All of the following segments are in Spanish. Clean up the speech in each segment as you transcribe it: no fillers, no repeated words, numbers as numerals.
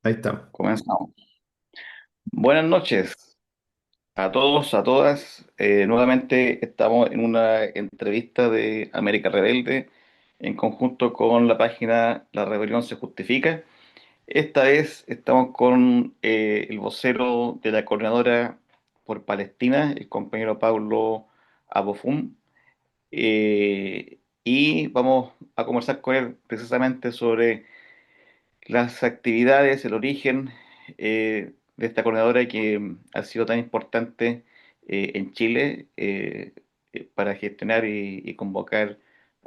Ahí estamos. Comenzamos. Buenas noches a todos, a todas. Nuevamente estamos en una entrevista de América Rebelde en conjunto con la página La Rebelión se Justifica. Esta vez estamos con el vocero de la coordinadora por Palestina, el compañero Pablo Abofum, y vamos a conversar con él precisamente sobre las actividades, el origen de esta coordinadora que ha sido tan importante en Chile para gestionar y convocar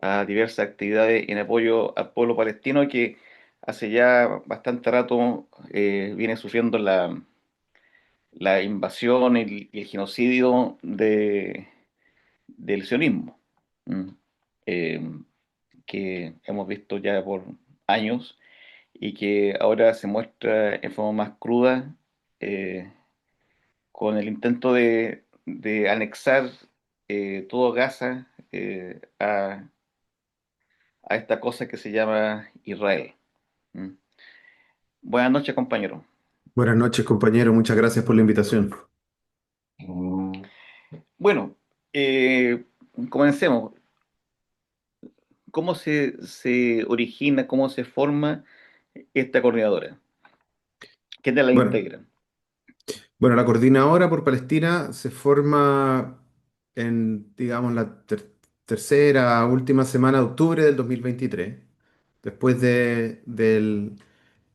a diversas actividades en apoyo al pueblo palestino que hace ya bastante rato viene sufriendo la invasión y el genocidio del sionismo, ¿m? Eh, que hemos visto ya por años y que ahora se muestra en forma más cruda eh, con el intento de anexar todo Gaza a esta cosa que se llama Israel. ¿Mm? Buenas noches, compañero. Buenas noches, compañero. Muchas gracias por la invitación. Bueno, eh, comencemos. ¿Cómo se origina, cómo se forma esta coordinadora? ¿Qué te la Bueno, integra? bueno, la coordinadora por Palestina se forma en, digamos, la tercera, última semana de octubre del 2023, después del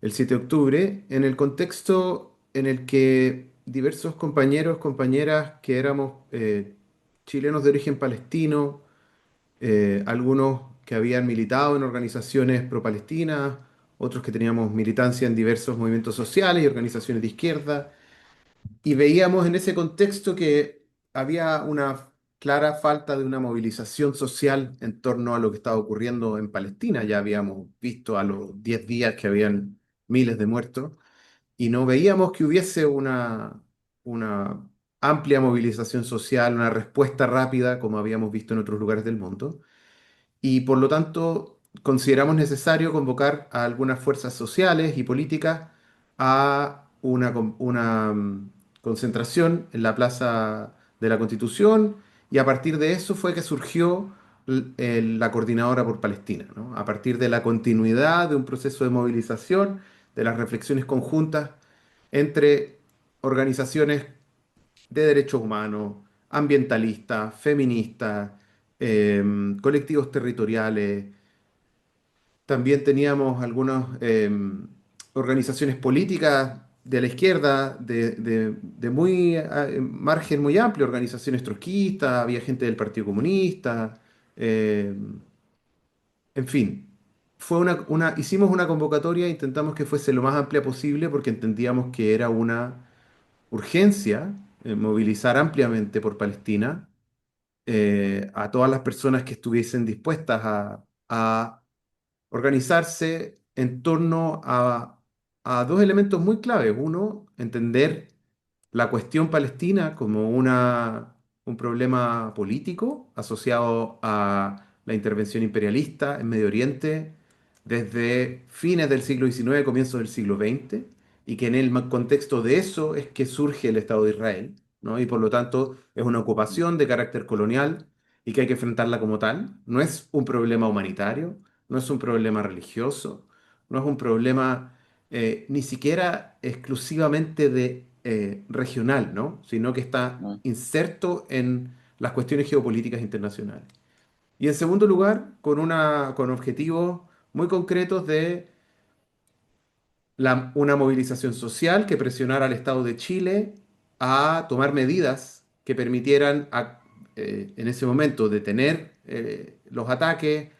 el 7 de octubre, en el contexto en el que diversos compañeros, compañeras que éramos chilenos de origen palestino, algunos que habían militado en organizaciones pro-palestinas, otros que teníamos militancia en diversos movimientos sociales y organizaciones de izquierda, y veíamos en ese contexto que había una clara falta de una movilización social en torno a lo que estaba ocurriendo en Palestina. Ya habíamos visto a los 10 días que habían miles de muertos y no veíamos que hubiese una amplia movilización social, una respuesta rápida como habíamos visto en otros lugares del mundo y por lo tanto consideramos necesario convocar a algunas fuerzas sociales y políticas a una concentración en la Plaza de la Constitución y a partir de eso fue que surgió la Coordinadora por Palestina, ¿no? A partir de la continuidad de un proceso de movilización, de las reflexiones conjuntas entre organizaciones de derechos humanos, ambientalistas, feministas, colectivos territoriales. También teníamos algunas organizaciones políticas de la izquierda, de muy margen muy amplio, organizaciones trotskistas, había gente del Partido Comunista, en fin. Hicimos una convocatoria, intentamos que fuese lo más amplia posible porque entendíamos que era una urgencia movilizar ampliamente por Palestina a todas las personas que estuviesen dispuestas a organizarse en torno a dos elementos muy claves. Uno, entender la cuestión palestina como un problema político asociado a la intervención imperialista en Medio Oriente desde fines del siglo XIX, comienzos del siglo XX, y que en el contexto de eso es que surge el Estado de Israel, ¿no? Y por lo tanto es una ocupación de carácter colonial y que hay que enfrentarla como tal. No es un problema humanitario, no es un problema religioso, no es un problema ni siquiera exclusivamente de regional, ¿no? Sino que está ¿No? inserto en las cuestiones geopolíticas internacionales. Y en segundo lugar, con objetivos muy concretos de una movilización social que presionara al Estado de Chile a tomar medidas que permitieran en ese momento detener los ataques,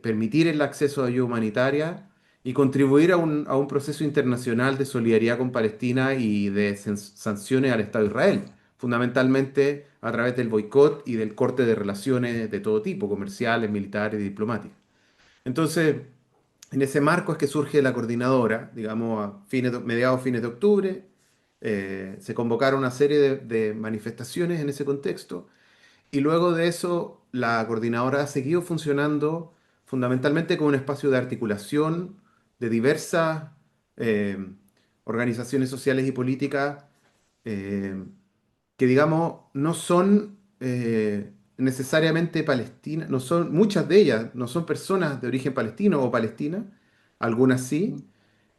permitir el acceso a ayuda humanitaria y contribuir a un proceso internacional de solidaridad con Palestina y de sanciones al Estado de Israel, fundamentalmente a través del boicot y del corte de relaciones de todo tipo, comerciales, militares y diplomáticas. Entonces, en ese marco es que surge la coordinadora, digamos, mediados, fines de octubre. Se convocaron una serie de manifestaciones en ese contexto y luego de eso la coordinadora ha seguido funcionando fundamentalmente como un espacio de articulación de diversas eh, organizaciones sociales y políticas eh, que, digamos, no son necesariamente palestinas, no son, muchas de ellas no son personas de origen palestino o palestina, algunas sí,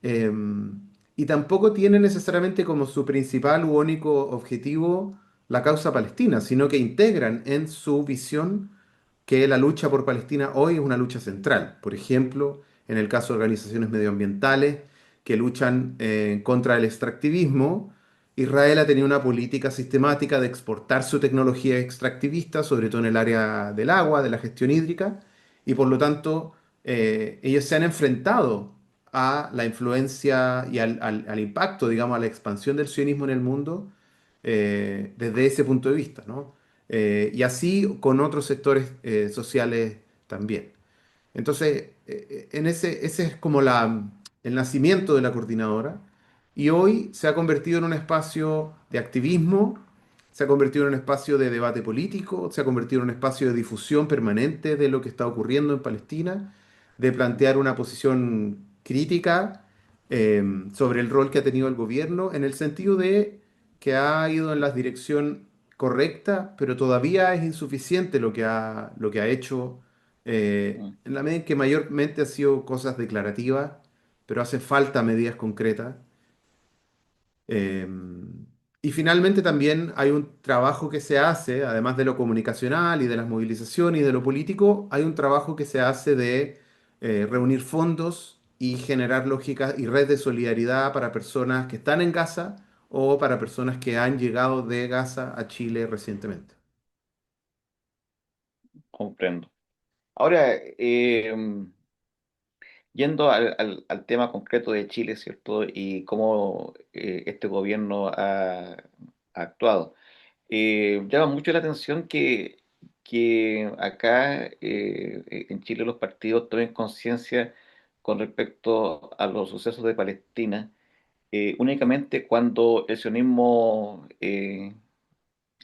eh, y tampoco tienen necesariamente como su principal u único objetivo la causa palestina, sino que integran en su visión que la lucha por Palestina hoy es una lucha central. Por ejemplo, en el caso de organizaciones medioambientales que luchan contra el extractivismo, Israel ha tenido una política sistemática de exportar su tecnología extractivista, sobre todo en el área del agua, de la gestión hídrica, y por lo tanto ellos se han enfrentado a la influencia y al impacto, digamos, a la expansión del sionismo en el mundo desde ese punto de vista, ¿no? Y así con otros sectores sociales también. Entonces, ese es como el nacimiento de la coordinadora y hoy se ha convertido en un espacio de activismo, se ha convertido en un espacio de debate político, se ha convertido en un espacio de difusión permanente de lo que está ocurriendo en Palestina, de plantear una posición crítica eh, sobre el rol que ha tenido el gobierno en el sentido de que ha ido en la dirección correcta, pero todavía es insuficiente lo que ha hecho Mm. en la medida en que mayormente ha sido cosas declarativas, pero hace falta medidas concretas. Eh, y finalmente también hay un trabajo que se hace, además de lo comunicacional y de las movilizaciones y de lo político, hay un trabajo que se hace de reunir fondos y generar lógicas y red de solidaridad para personas que están en Gaza o para personas que han llegado de Gaza a Chile recientemente. Comprendo. Ahora, yendo al tema concreto de Chile, ¿cierto? Y cómo este gobierno ha actuado. Llama mucho la atención que acá en Chile los partidos tomen conciencia con respecto a los sucesos de Palestina, únicamente cuando el sionismo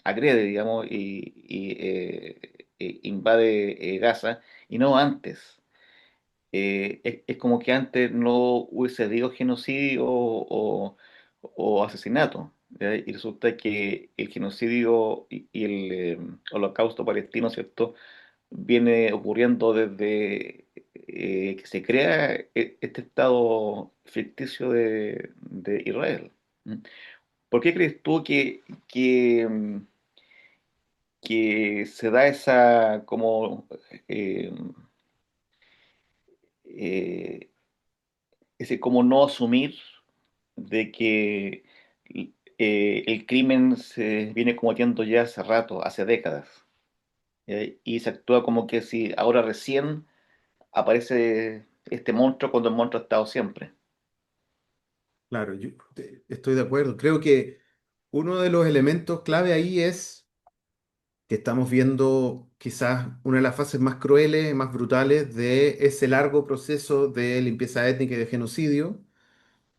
agrede, digamos, y invade Gaza, y no antes. Es como que antes no hubiese habido genocidio o asesinato, ¿ya? Y resulta que el genocidio y el holocausto palestino, ¿cierto?, viene ocurriendo desde que se crea este Estado ficticio de Israel. ¿Mm? ¿Por qué crees tú que se da esa como eh, eh, ese como no asumir de que el crimen se viene cometiendo ya hace rato, hace décadas, ¿ya? Y se actúa como que si ahora recién aparece este monstruo cuando el monstruo ha estado siempre. Claro, yo estoy de acuerdo. Creo que uno de los elementos clave ahí es que estamos viendo quizás una de las fases más crueles, más brutales de ese largo proceso de limpieza étnica y de genocidio,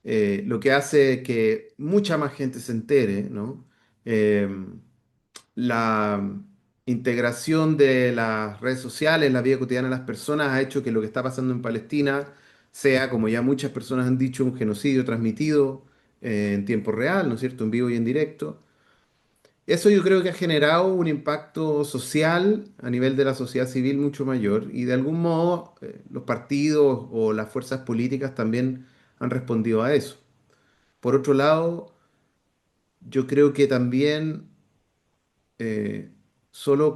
lo que hace que mucha más gente se entere, ¿no? Eh, la integración de las redes sociales en la vida cotidiana de las personas ha hecho que lo que está pasando en Palestina sea, como ya muchas personas han dicho, un genocidio transmitido en tiempo real, ¿no es cierto?, en vivo y en directo. Eso yo creo que ha generado un impacto social a nivel de la sociedad civil mucho mayor y de algún modo los partidos o las fuerzas políticas también han respondido a eso. Por otro lado, yo creo que también eh, solo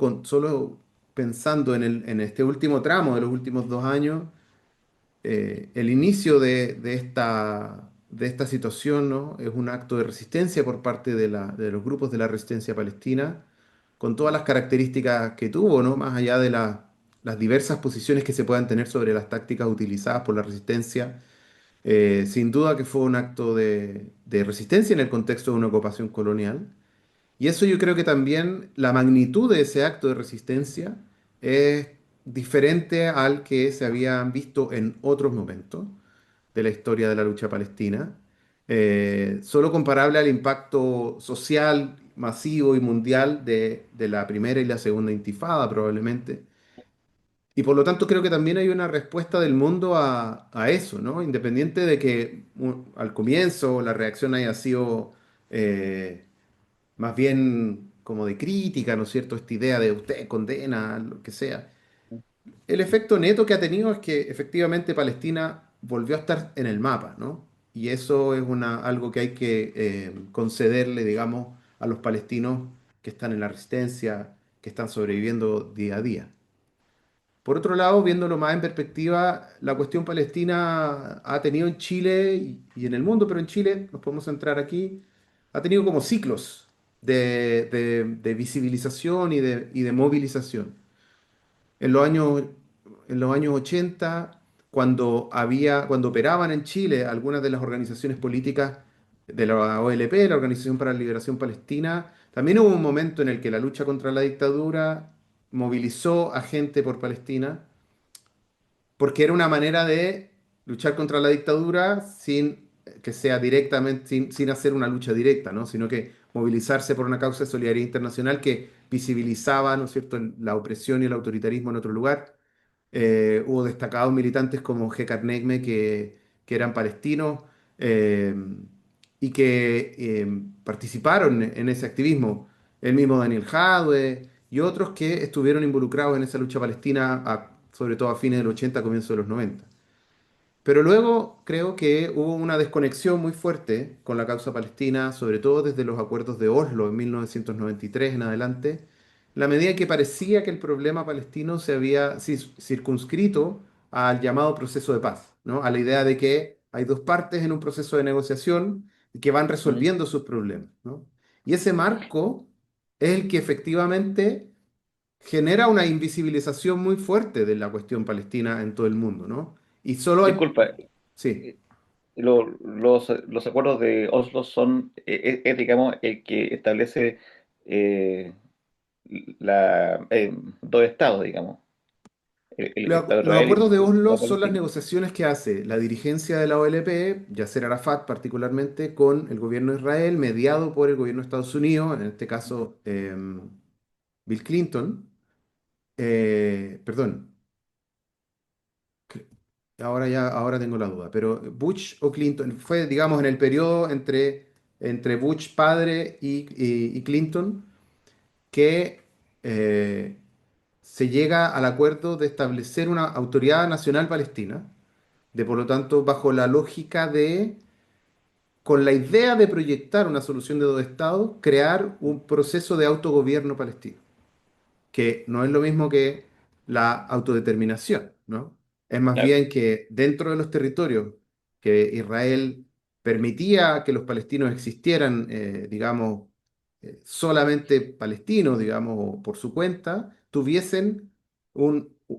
pensando en este último tramo de los últimos 2 años, el inicio de esta situación, ¿no? Es un acto de resistencia por parte de los grupos de la resistencia palestina, con todas las características que tuvo, ¿no? Más allá de las diversas posiciones que se puedan tener sobre las tácticas utilizadas por la resistencia. Sin duda que fue un acto de resistencia en el contexto de una ocupación colonial. Y eso yo creo que también la magnitud de ese acto de resistencia es diferente al que se habían visto en otros momentos de la historia de la lucha palestina, solo comparable al impacto social masivo y mundial de la primera y la segunda intifada probablemente. Y por lo tanto creo que también hay una respuesta del mundo a eso, ¿no? Independiente de que al comienzo la reacción haya sido eh, más bien como de crítica, ¿no es cierto? Esta idea de usted condena, lo que sea. El efecto neto que ha tenido es que efectivamente Palestina volvió a estar en el mapa, ¿no? Y eso es algo que hay que concederle, digamos, a los palestinos que están en la resistencia, que están sobreviviendo día a día. Por otro lado, viéndolo más en perspectiva, la cuestión palestina ha tenido en Chile y en el mundo, pero en Chile, nos podemos centrar aquí, ha tenido como ciclos de visibilización y de movilización. En los años, en los años 80, cuando operaban en Chile algunas de las organizaciones políticas de la OLP, la Organización para la Liberación Palestina, también hubo un momento en el que la lucha contra la dictadura movilizó a gente por Palestina porque era una manera de luchar contra la dictadura sin que sea directamente, sin hacer una lucha directa, ¿no? Sino que movilizarse por una causa de solidaridad internacional que visibilizaba, ¿no es cierto?, la opresión y el autoritarismo en otro lugar. Hubo destacados militantes como G. Carnegie que eran palestinos eh, y que participaron en ese activismo. El mismo Daniel Jadwe y otros que estuvieron involucrados en esa lucha palestina, sobre todo a fines del 80, comienzos de los 90. Pero luego creo que hubo una desconexión muy fuerte con la causa palestina, sobre todo desde los acuerdos de Oslo en 1993 en adelante, en la medida que parecía que el problema palestino se había circunscrito al llamado proceso de paz, ¿no? A la idea de que hay dos partes en un proceso de negociación y que van Ujú. resolviendo sus problemas, ¿no? Y ese marco es el que efectivamente genera una invisibilización muy fuerte de la cuestión palestina en todo el mundo, ¿no? Y solo hay. Disculpa, Sí, eh, los acuerdos de Oslo son, digamos, el que establece eh, dos estados, digamos, el Estado de los Israel acuerdos de y Oslo la son las Palestina. negociaciones que hace la dirigencia de la OLP, Yasser Arafat particularmente, con el gobierno de Israel, mediado por el gobierno de Estados Unidos, en este caso Bill Clinton. Perdón, ahora tengo la duda, pero Bush o Clinton fue, digamos, en el periodo entre Bush padre y Clinton que eh, se llega al acuerdo de establecer una autoridad nacional palestina, de por lo tanto, bajo la lógica de, con la idea de proyectar una solución de dos estados, crear un proceso de autogobierno palestino que no es lo mismo que la autodeterminación, ¿no? Es más Claro. bien que dentro de los territorios que Israel permitía que los palestinos existieran, digamos, solamente palestinos, digamos, por su cuenta, tuviesen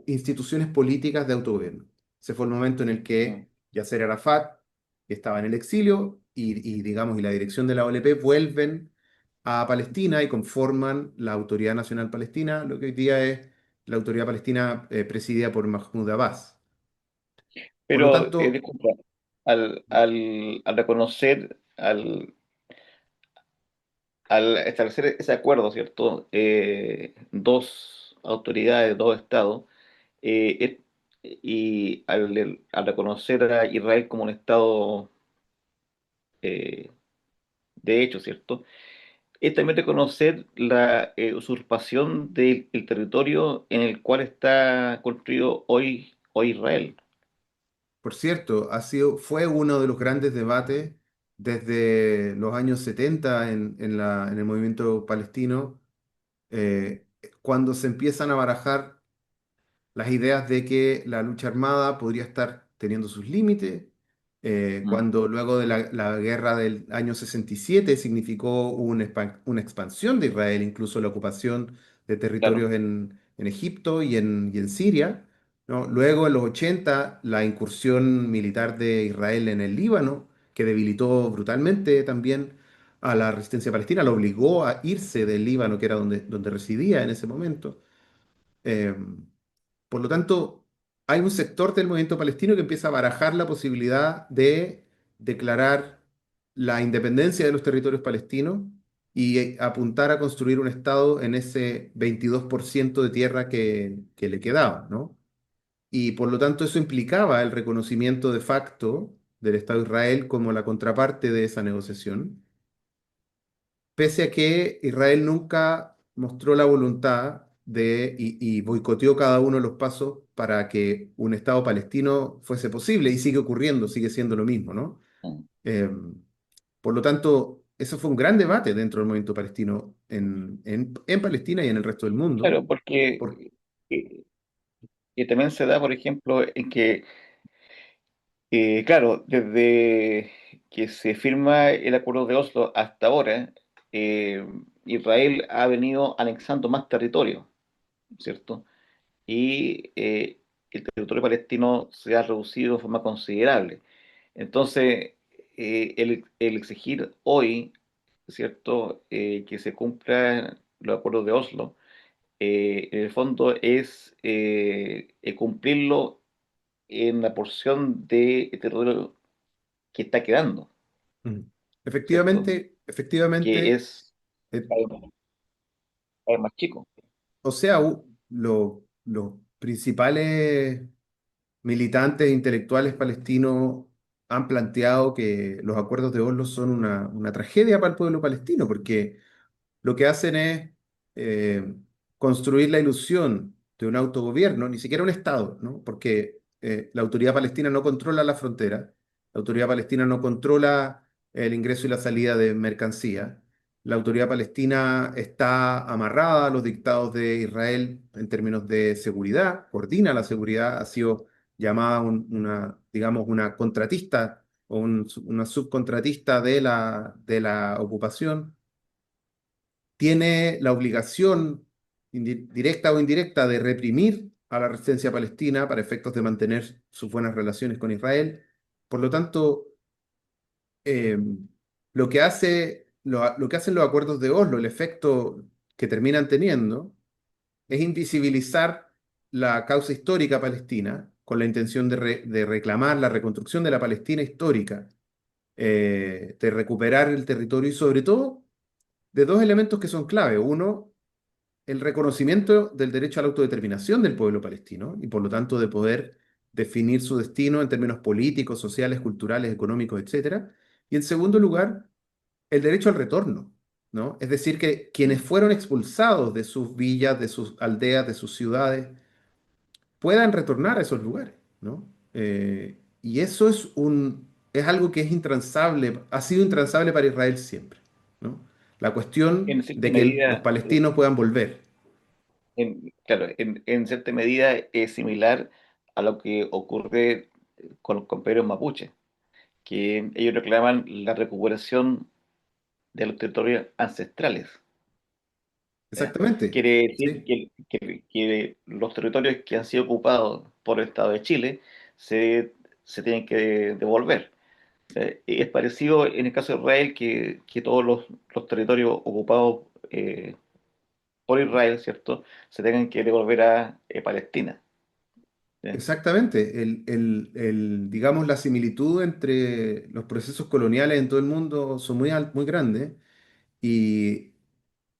instituciones políticas de autogobierno. Ese fue el momento en el Mm. que Yasser Arafat, que estaba en el exilio, digamos, y la dirección de la OLP vuelven a Palestina y conforman la Autoridad Nacional Palestina, lo que hoy día es la Autoridad Palestina presidida por Mahmoud Abbas. Por lo Pero, tanto, disculpa, al reconocer, al establecer ese acuerdo, ¿cierto? Dos autoridades, dos estados, y al reconocer a Israel como un estado eh, de hecho, ¿cierto? Es también reconocer la usurpación del el territorio en el cual está construido hoy Israel. por cierto, fue uno de los grandes debates desde los años 70 en el movimiento palestino, eh, cuando se empiezan a barajar las ideas de que la lucha armada podría estar teniendo sus límites, Mm. cuando luego de la guerra del año 67 significó una expansión de Israel, incluso la ocupación de Claro. territorios en Egipto y en Siria, ¿no? Luego en los 80 la incursión militar de Israel en el Líbano, que debilitó brutalmente también a la resistencia palestina, lo obligó a irse del Líbano, que era donde residía en ese momento. Por lo tanto, hay un sector del movimiento palestino que empieza a barajar la posibilidad de declarar la independencia de los territorios palestinos y apuntar a construir un Estado en ese 22% de tierra que le quedaba, ¿no? y por lo tanto eso implicaba el reconocimiento de facto del Estado de Israel como la contraparte de esa negociación, pese a que Israel nunca mostró la voluntad y boicoteó cada uno de los pasos para que un Estado palestino fuese posible, y sigue ocurriendo, sigue siendo lo mismo, ¿no? Mm. Eh, por lo tanto, eso fue un gran debate dentro del movimiento palestino en Palestina y en el resto del mundo. Claro, porque Por- eh, que también se da, por ejemplo, en que, claro, desde que se firma el acuerdo de Oslo hasta ahora, eh, Israel ha venido anexando más territorio, ¿cierto? Y el territorio palestino se ha reducido de forma considerable. Entonces, el exigir hoy, ¿cierto?, que se cumplan los acuerdos de Oslo, en el fondo es cumplirlo en la porción de territorio que está quedando, Mm. ¿cierto? Que Efectivamente, es eh, cada vez más chico. o sea, los principales militantes e intelectuales palestinos han planteado que los acuerdos de Oslo son una tragedia para el pueblo palestino, porque lo que hacen es eh, construir la ilusión de un autogobierno, ni siquiera un Estado, ¿no? Porque la autoridad palestina no controla la frontera, la autoridad palestina no controla el ingreso y la salida de mercancía, la autoridad palestina está amarrada a los dictados de Israel en términos de seguridad, coordina la seguridad, ha sido llamada digamos, una contratista o una subcontratista de la ocupación, tiene la obligación directa o indirecta de reprimir a la resistencia palestina para efectos de mantener sus buenas relaciones con Israel. Por lo tanto, eh, lo que hacen los acuerdos de Oslo, el efecto que terminan teniendo, es invisibilizar la causa histórica palestina con la intención de reclamar la reconstrucción de la Palestina histórica, de recuperar el territorio y sobre todo de dos elementos que son clave. Uno, el reconocimiento del derecho a la autodeterminación del pueblo palestino y por lo tanto de poder definir su destino en términos políticos, sociales, culturales, económicos, etcétera. Y en segundo lugar, el derecho al retorno, ¿no? Es decir, que quienes Mm. fueron expulsados de sus villas, de sus aldeas, de sus ciudades, puedan retornar a esos lugares, ¿no? Y eso es algo que es intransable, ha sido intransable para Israel siempre, ¿no? La cuestión En cierta de que los medida, palestinos puedan volver. claro, en cierta medida es similar a lo que ocurre con los compañeros mapuches, que ellos reclaman la recuperación de los territorios ancestrales. ¿Ya? Exactamente, Quiere decir sí, que los territorios que han sido ocupados por el Estado de Chile se tienen que devolver. Es parecido en el caso de Israel que todos los territorios ocupados por Israel, ¿cierto?, se tengan que devolver a Palestina. ¿Ya? exactamente. Digamos, la similitud entre los procesos coloniales en todo el mundo son muy grandes y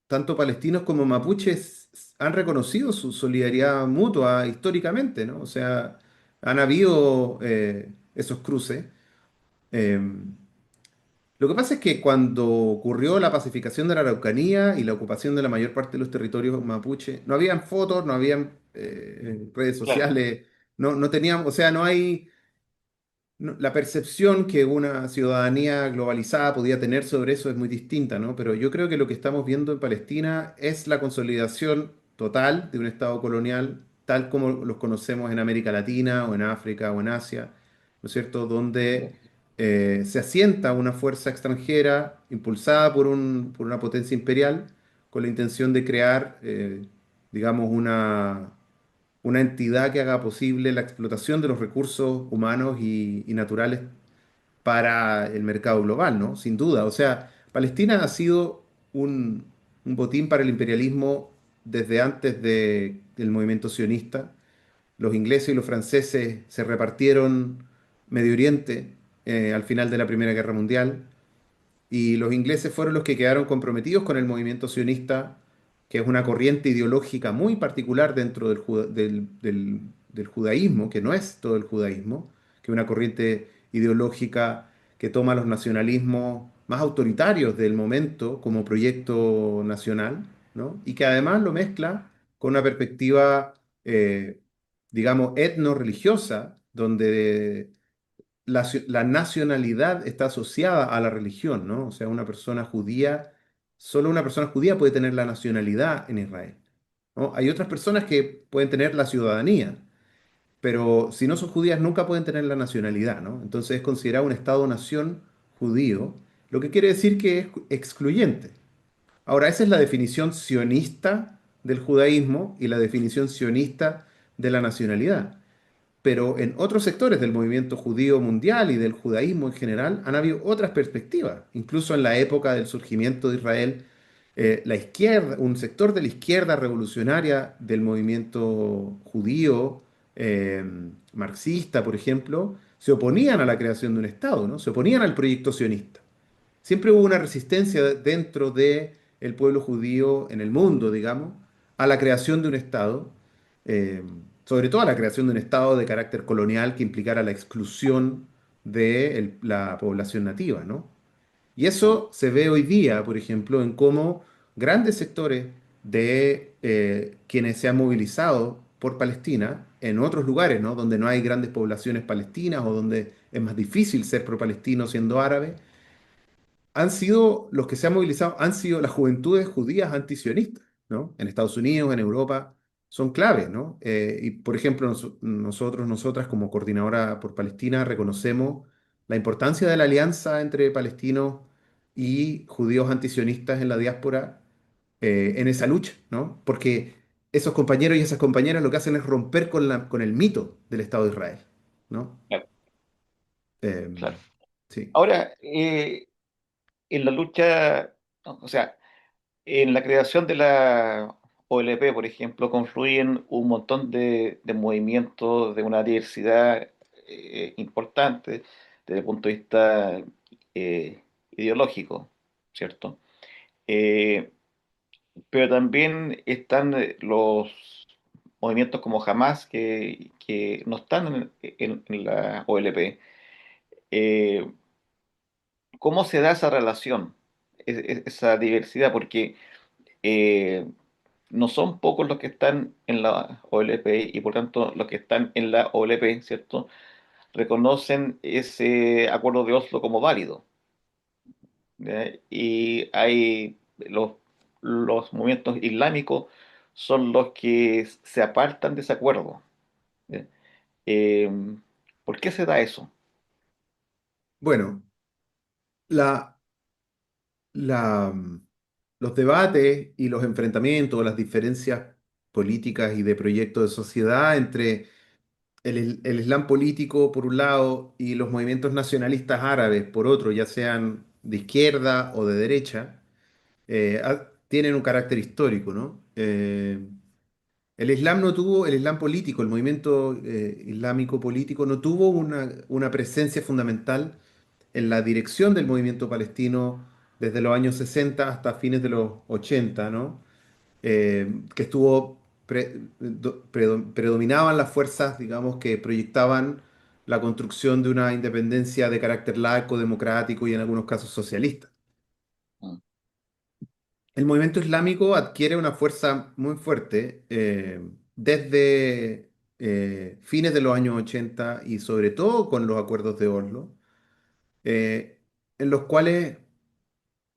tanto palestinos como mapuches han reconocido su solidaridad mutua históricamente, ¿no? O sea, han habido esos cruces. Eh, lo que pasa es que cuando ocurrió la pacificación de la Araucanía y la ocupación de la mayor parte de los territorios mapuche, no habían fotos, no habían redes Claro. sociales, no teníamos, o sea, no hay la percepción que una ciudadanía globalizada podía tener sobre eso es muy distinta, ¿no? Pero yo creo que lo que estamos viendo en Palestina es la consolidación total de un Estado colonial, tal como los conocemos en América Latina o en África o en Asia, ¿no es cierto? Donde se asienta una fuerza extranjera impulsada por una potencia imperial con la intención de crear, digamos, una entidad que haga posible la explotación de los recursos humanos y naturales para el mercado global, ¿no? Sin duda. O sea, Palestina ha sido un botín para el imperialismo desde antes del movimiento sionista. Los ingleses y los franceses se repartieron Medio Oriente al final de la Primera Guerra Mundial. Y los ingleses fueron los que quedaron comprometidos con el movimiento sionista, que es una corriente ideológica muy particular dentro del judaísmo, que no es todo el judaísmo, que es una corriente ideológica que toma los nacionalismos más autoritarios del momento como proyecto nacional, ¿no? Y que además lo mezcla con una perspectiva, digamos, etno-religiosa, donde la nacionalidad está asociada a la religión, ¿no? O sea, una persona judía, solo una persona judía puede tener la nacionalidad en Israel, ¿no? Hay otras personas que pueden tener la ciudadanía, pero si no son judías nunca pueden tener la nacionalidad, ¿no? Entonces es considerado un Estado-nación judío, lo que quiere decir que es excluyente. Ahora, esa es la definición sionista del judaísmo y la definición sionista de la nacionalidad. Pero en otros sectores del movimiento judío mundial y del judaísmo en general han habido otras perspectivas. Incluso en la época del surgimiento de Israel, la izquierda, un sector de la izquierda revolucionaria del movimiento judío, eh, marxista, por ejemplo, se oponían a la creación de un Estado, ¿no? Se oponían al proyecto sionista. Siempre hubo una resistencia dentro del pueblo judío en el mundo, digamos, a la creación de un Estado, eh, sobre todo a la creación de un Estado de carácter colonial que implicara la exclusión de la población nativa, ¿no? Y Mm. eso se ve hoy día, por ejemplo, en cómo grandes sectores de quienes se han movilizado por Palestina en otros lugares, ¿no? Donde no hay grandes poblaciones palestinas o donde es más difícil ser pro-palestino siendo árabe, han sido, los que se han movilizado, han sido las juventudes judías antisionistas, ¿no? En Estados Unidos, en Europa, son claves, ¿no? Y por ejemplo, nosotras como Coordinadora por Palestina reconocemos la importancia de la alianza entre palestinos y judíos antisionistas en la diáspora, en esa lucha, ¿no? Porque esos compañeros y esas compañeras lo que hacen es romper con el mito del Estado de Israel, ¿no? Claro, Eh, claro. sí. Ahora, en la lucha, o sea, en la creación de la OLP, por ejemplo, confluyen un montón de movimientos de una diversidad importante desde el punto de vista ideológico, ¿cierto? Eh, pero también están los movimientos como Hamas que no están en la OLP. Eh, ¿Cómo se da esa relación, esa diversidad? Porque eh, no son pocos los que están en la OLP y por tanto los que están en la OLP, ¿cierto? Reconocen ese acuerdo de Oslo como válido. ¿Ya? Y hay los movimientos islámicos son los que se apartan de ese acuerdo. ¿Ya? Eh, ¿Por qué se da eso? Bueno, la, la, los debates y los enfrentamientos, las diferencias políticas y de proyectos de sociedad entre el Islam político por un lado y los movimientos nacionalistas árabes por otro, ya sean de izquierda o de derecha, tienen un carácter histórico, ¿no? El Islam político, el movimiento islámico político no tuvo una presencia fundamental en la dirección del movimiento palestino desde los años 60 hasta fines de los 80, ¿no? Que predominaban las fuerzas, digamos, que proyectaban la construcción de una independencia de carácter laico, democrático y en algunos casos socialista. Mm. El movimiento islámico adquiere una fuerza muy fuerte desde fines de los años 80 y sobre todo con los acuerdos de Oslo, eh, en los cuales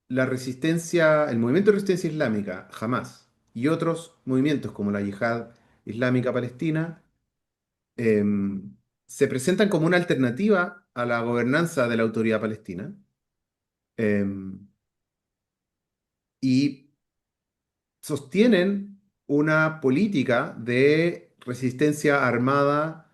el movimiento de resistencia islámica, Hamas, y otros movimientos como la Yihad Islámica Palestina, eh, se presentan como una alternativa a la gobernanza de la autoridad palestina, eh, y sostienen una política de resistencia armada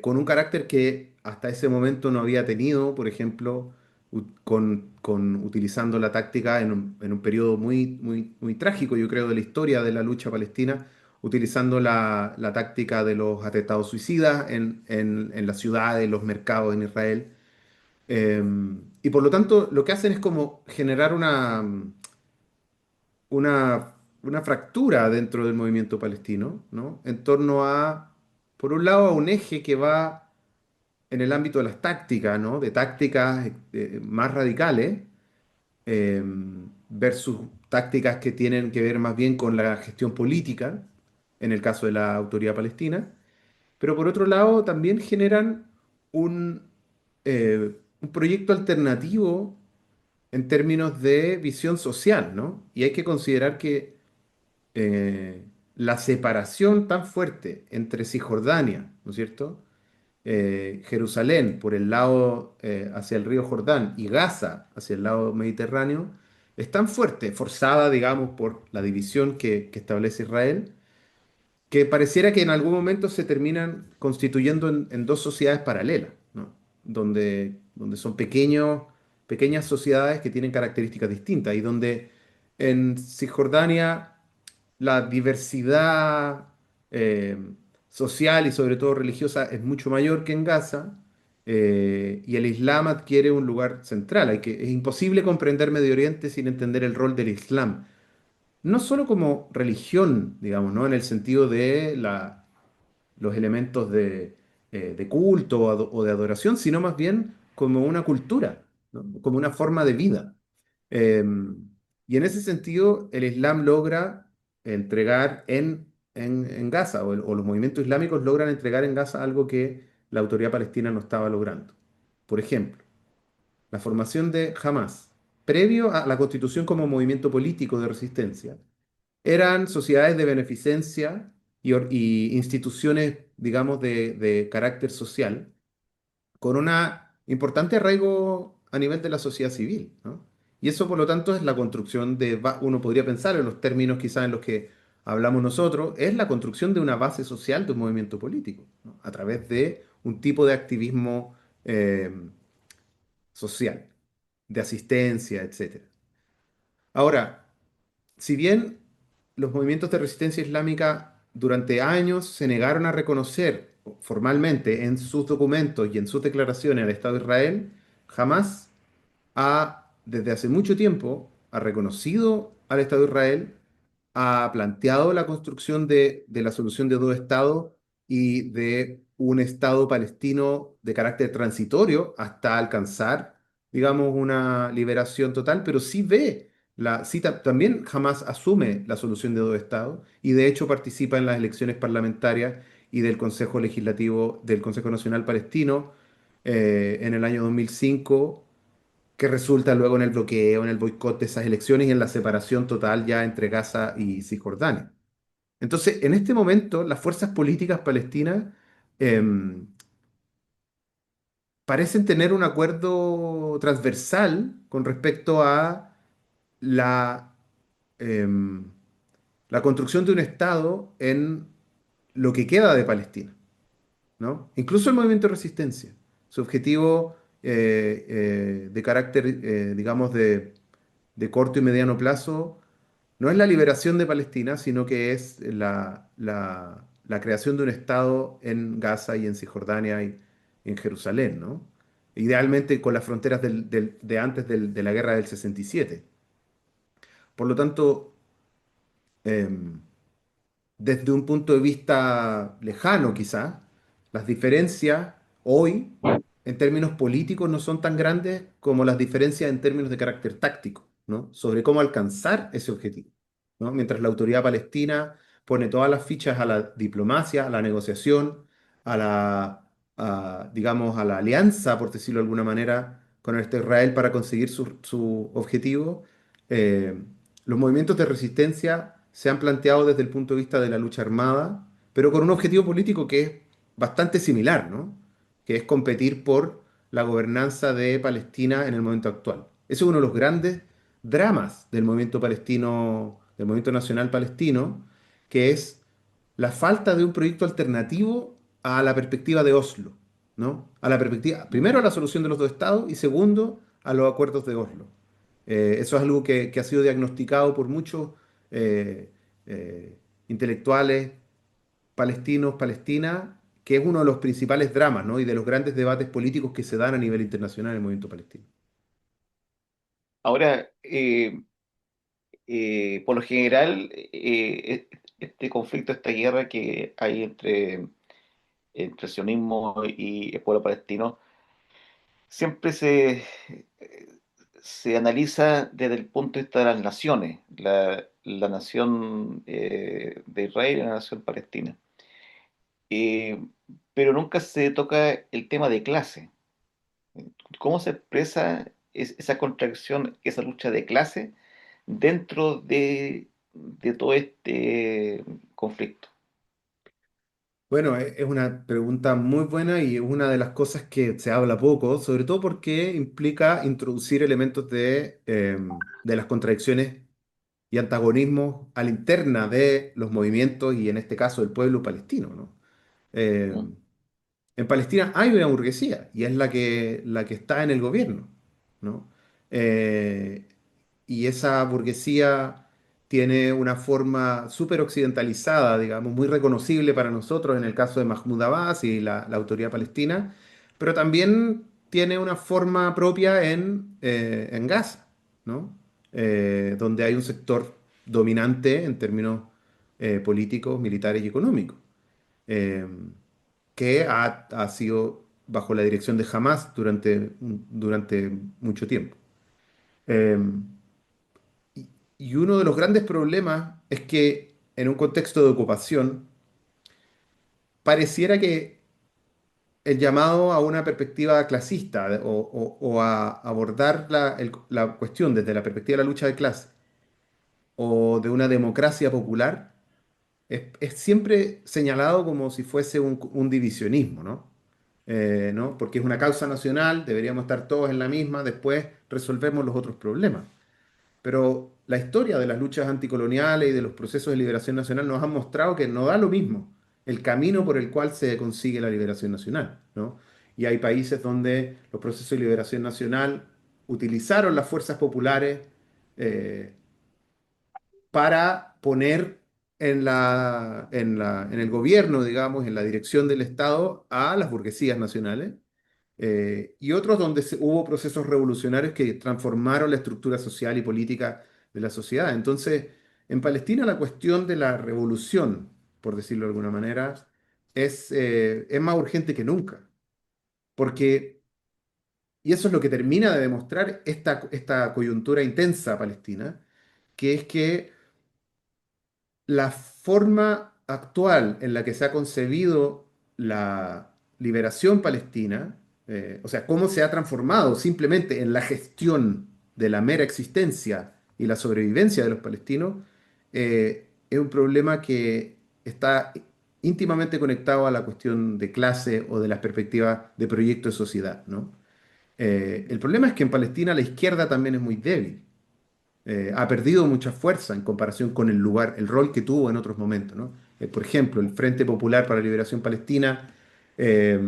con un carácter que hasta ese momento no había tenido, por ejemplo, utilizando la táctica en un periodo muy trágico, yo creo, de la historia de la lucha palestina, utilizando la táctica de los atentados suicidas en las ciudades, en los mercados en Israel. Eh, y por lo tanto, lo que hacen es como generar una fractura dentro del movimiento palestino, ¿no? En torno a, por un lado, a un eje que va en el ámbito de las tácticas, ¿no? De tácticas más radicales, eh, versus tácticas que tienen que ver más bien con la gestión política, en el caso de la autoridad palestina. Pero por otro lado, también generan un proyecto alternativo en términos de visión social, ¿no? Y hay que considerar que la separación tan fuerte entre Cisjordania, ¿no es cierto? Jerusalén por el lado hacia el río Jordán y Gaza hacia el lado mediterráneo, es tan fuerte, forzada, digamos, por la división que establece Israel, que pareciera que en algún momento se terminan constituyendo en dos sociedades paralelas, ¿no? Donde son pequeñas sociedades que tienen características distintas y donde en Cisjordania la diversidad eh, social y sobre todo religiosa es mucho mayor que en Gaza, y el Islam adquiere un lugar central. Es imposible comprender Medio Oriente sin entender el rol del Islam, no solo como religión, digamos, ¿no? En el sentido de los elementos de culto o de adoración, sino más bien como una cultura, ¿no? Como una forma de vida. Eh, y en ese sentido, el Islam logra entregar en Gaza, o los movimientos islámicos logran entregar en Gaza algo que la autoridad palestina no estaba logrando. Por ejemplo, la formación de Hamas, previo a la constitución como movimiento político de resistencia, eran sociedades de beneficencia y instituciones, digamos, de carácter social, con un importante arraigo a nivel de la sociedad civil, ¿no? Y eso, por lo tanto, es la construcción uno podría pensar en los términos quizás en los que hablamos nosotros, es la construcción de una base social de un movimiento político, ¿no? A través de un tipo de activismo eh, social, de asistencia, etcétera. Ahora, si bien los movimientos de resistencia islámica durante años se negaron a reconocer formalmente en sus documentos y en sus declaraciones al Estado de Israel, jamás desde hace mucho tiempo, ha reconocido al Estado de Israel, ha planteado la construcción de la solución de dos estados y de un Estado palestino de carácter transitorio hasta alcanzar, digamos, una liberación total, pero sí ve, también jamás asume la solución de dos estados y de hecho participa en las elecciones parlamentarias y del Consejo Legislativo del Consejo Nacional Palestino en el año 2005, que resulta luego en el bloqueo, en el boicot de esas elecciones y en la separación total ya entre Gaza y Cisjordania. Entonces, en este momento, las fuerzas políticas palestinas em, parecen tener un acuerdo transversal con respecto a la, em, la construcción de un Estado en lo que queda de Palestina, ¿no? Incluso el movimiento de resistencia. Su objetivo de carácter, digamos, de corto y mediano plazo no es la liberación de Palestina, sino que es la creación de un Estado en Gaza y en Cisjordania y en Jerusalén, ¿no? Idealmente con las fronteras de antes de la guerra del 67. Por lo tanto, em, desde un punto de vista lejano quizás, las diferencias hoy en términos políticos no son tan grandes como las diferencias en términos de carácter táctico, ¿no? Sobre cómo alcanzar ese objetivo, ¿no? Mientras la autoridad palestina pone todas las fichas a la diplomacia, a la negociación, digamos, a la alianza, por decirlo de alguna manera, con este Israel para conseguir su objetivo, eh, los movimientos de resistencia se han planteado desde el punto de vista de la lucha armada, pero con un objetivo político que es bastante similar, ¿no? Que es competir por la gobernanza de Palestina en el momento actual. Ese es uno de los grandes dramas del movimiento palestino, del movimiento nacional palestino, que es la falta de un proyecto alternativo a la perspectiva de Oslo, ¿no? A la perspectiva, primero a la solución de los dos estados y segundo a los acuerdos de Oslo. Eso es algo que ha sido diagnosticado por muchos eh, eh, intelectuales palestinos, Palestina, que es uno de los principales dramas, ¿no? Y de los grandes debates políticos que se dan a nivel internacional en el movimiento palestino. Ahora, por lo general, este conflicto, esta guerra que hay entre entre sionismo y el pueblo palestino, siempre se analiza desde el punto de vista de las naciones, la nación de Israel y la nación palestina. Eh, pero nunca se toca el tema de clase. ¿Cómo se expresa esa contradicción, esa lucha de clase dentro de todo este conflicto? Bueno, es una pregunta muy buena y es una de las cosas que se habla poco, sobre todo porque implica introducir elementos de las contradicciones y antagonismos a la interna de los movimientos y en este caso del pueblo palestino, ¿no? Eh, ¿Mm? en Palestina hay una burguesía y es la que está en el gobierno, ¿no? Eh, y esa burguesía tiene una forma súper occidentalizada, digamos, muy reconocible para nosotros en el caso de Mahmoud Abbas y la autoridad palestina, pero también tiene una forma propia en Gaza, ¿no? Donde hay un sector dominante en términos políticos, militares y económicos. Eh, que ha sido bajo la dirección de Hamas durante mucho tiempo. Eh, y uno de los grandes problemas es que en un contexto de ocupación pareciera que el llamado a una perspectiva clasista o a abordar la cuestión desde la perspectiva de la lucha de clase o de una democracia popular es siempre señalado como si fuese un divisionismo, ¿no? ¿No? Porque es una causa nacional, deberíamos estar todos en la misma, después resolvemos los otros problemas. Pero la historia de las luchas anticoloniales y de los procesos de liberación nacional nos han mostrado que no da lo mismo el camino por el cual se consigue la liberación nacional, ¿no? Y hay países donde los procesos de liberación nacional utilizaron las fuerzas populares eh, para poner en el gobierno, digamos, en la dirección del Estado a las burguesías nacionales, y otros donde hubo procesos revolucionarios que transformaron la estructura social y política de la sociedad. Entonces, en Palestina la cuestión de la revolución, por decirlo de alguna manera, es más urgente que nunca, porque, y eso es lo que termina de demostrar esta coyuntura intensa palestina, que es que la forma actual en la que se ha concebido la liberación palestina, o sea, cómo se ha transformado simplemente en la gestión de la mera existencia y la sobrevivencia de los palestinos, es un problema que está íntimamente conectado a la cuestión de clase o de las perspectivas de proyecto de sociedad, ¿no? El problema es que en Palestina la izquierda también es muy débil, ha perdido mucha fuerza en comparación con el lugar, el rol que tuvo en otros momentos, ¿no? Por ejemplo, el Frente Popular para la Liberación Palestina eh,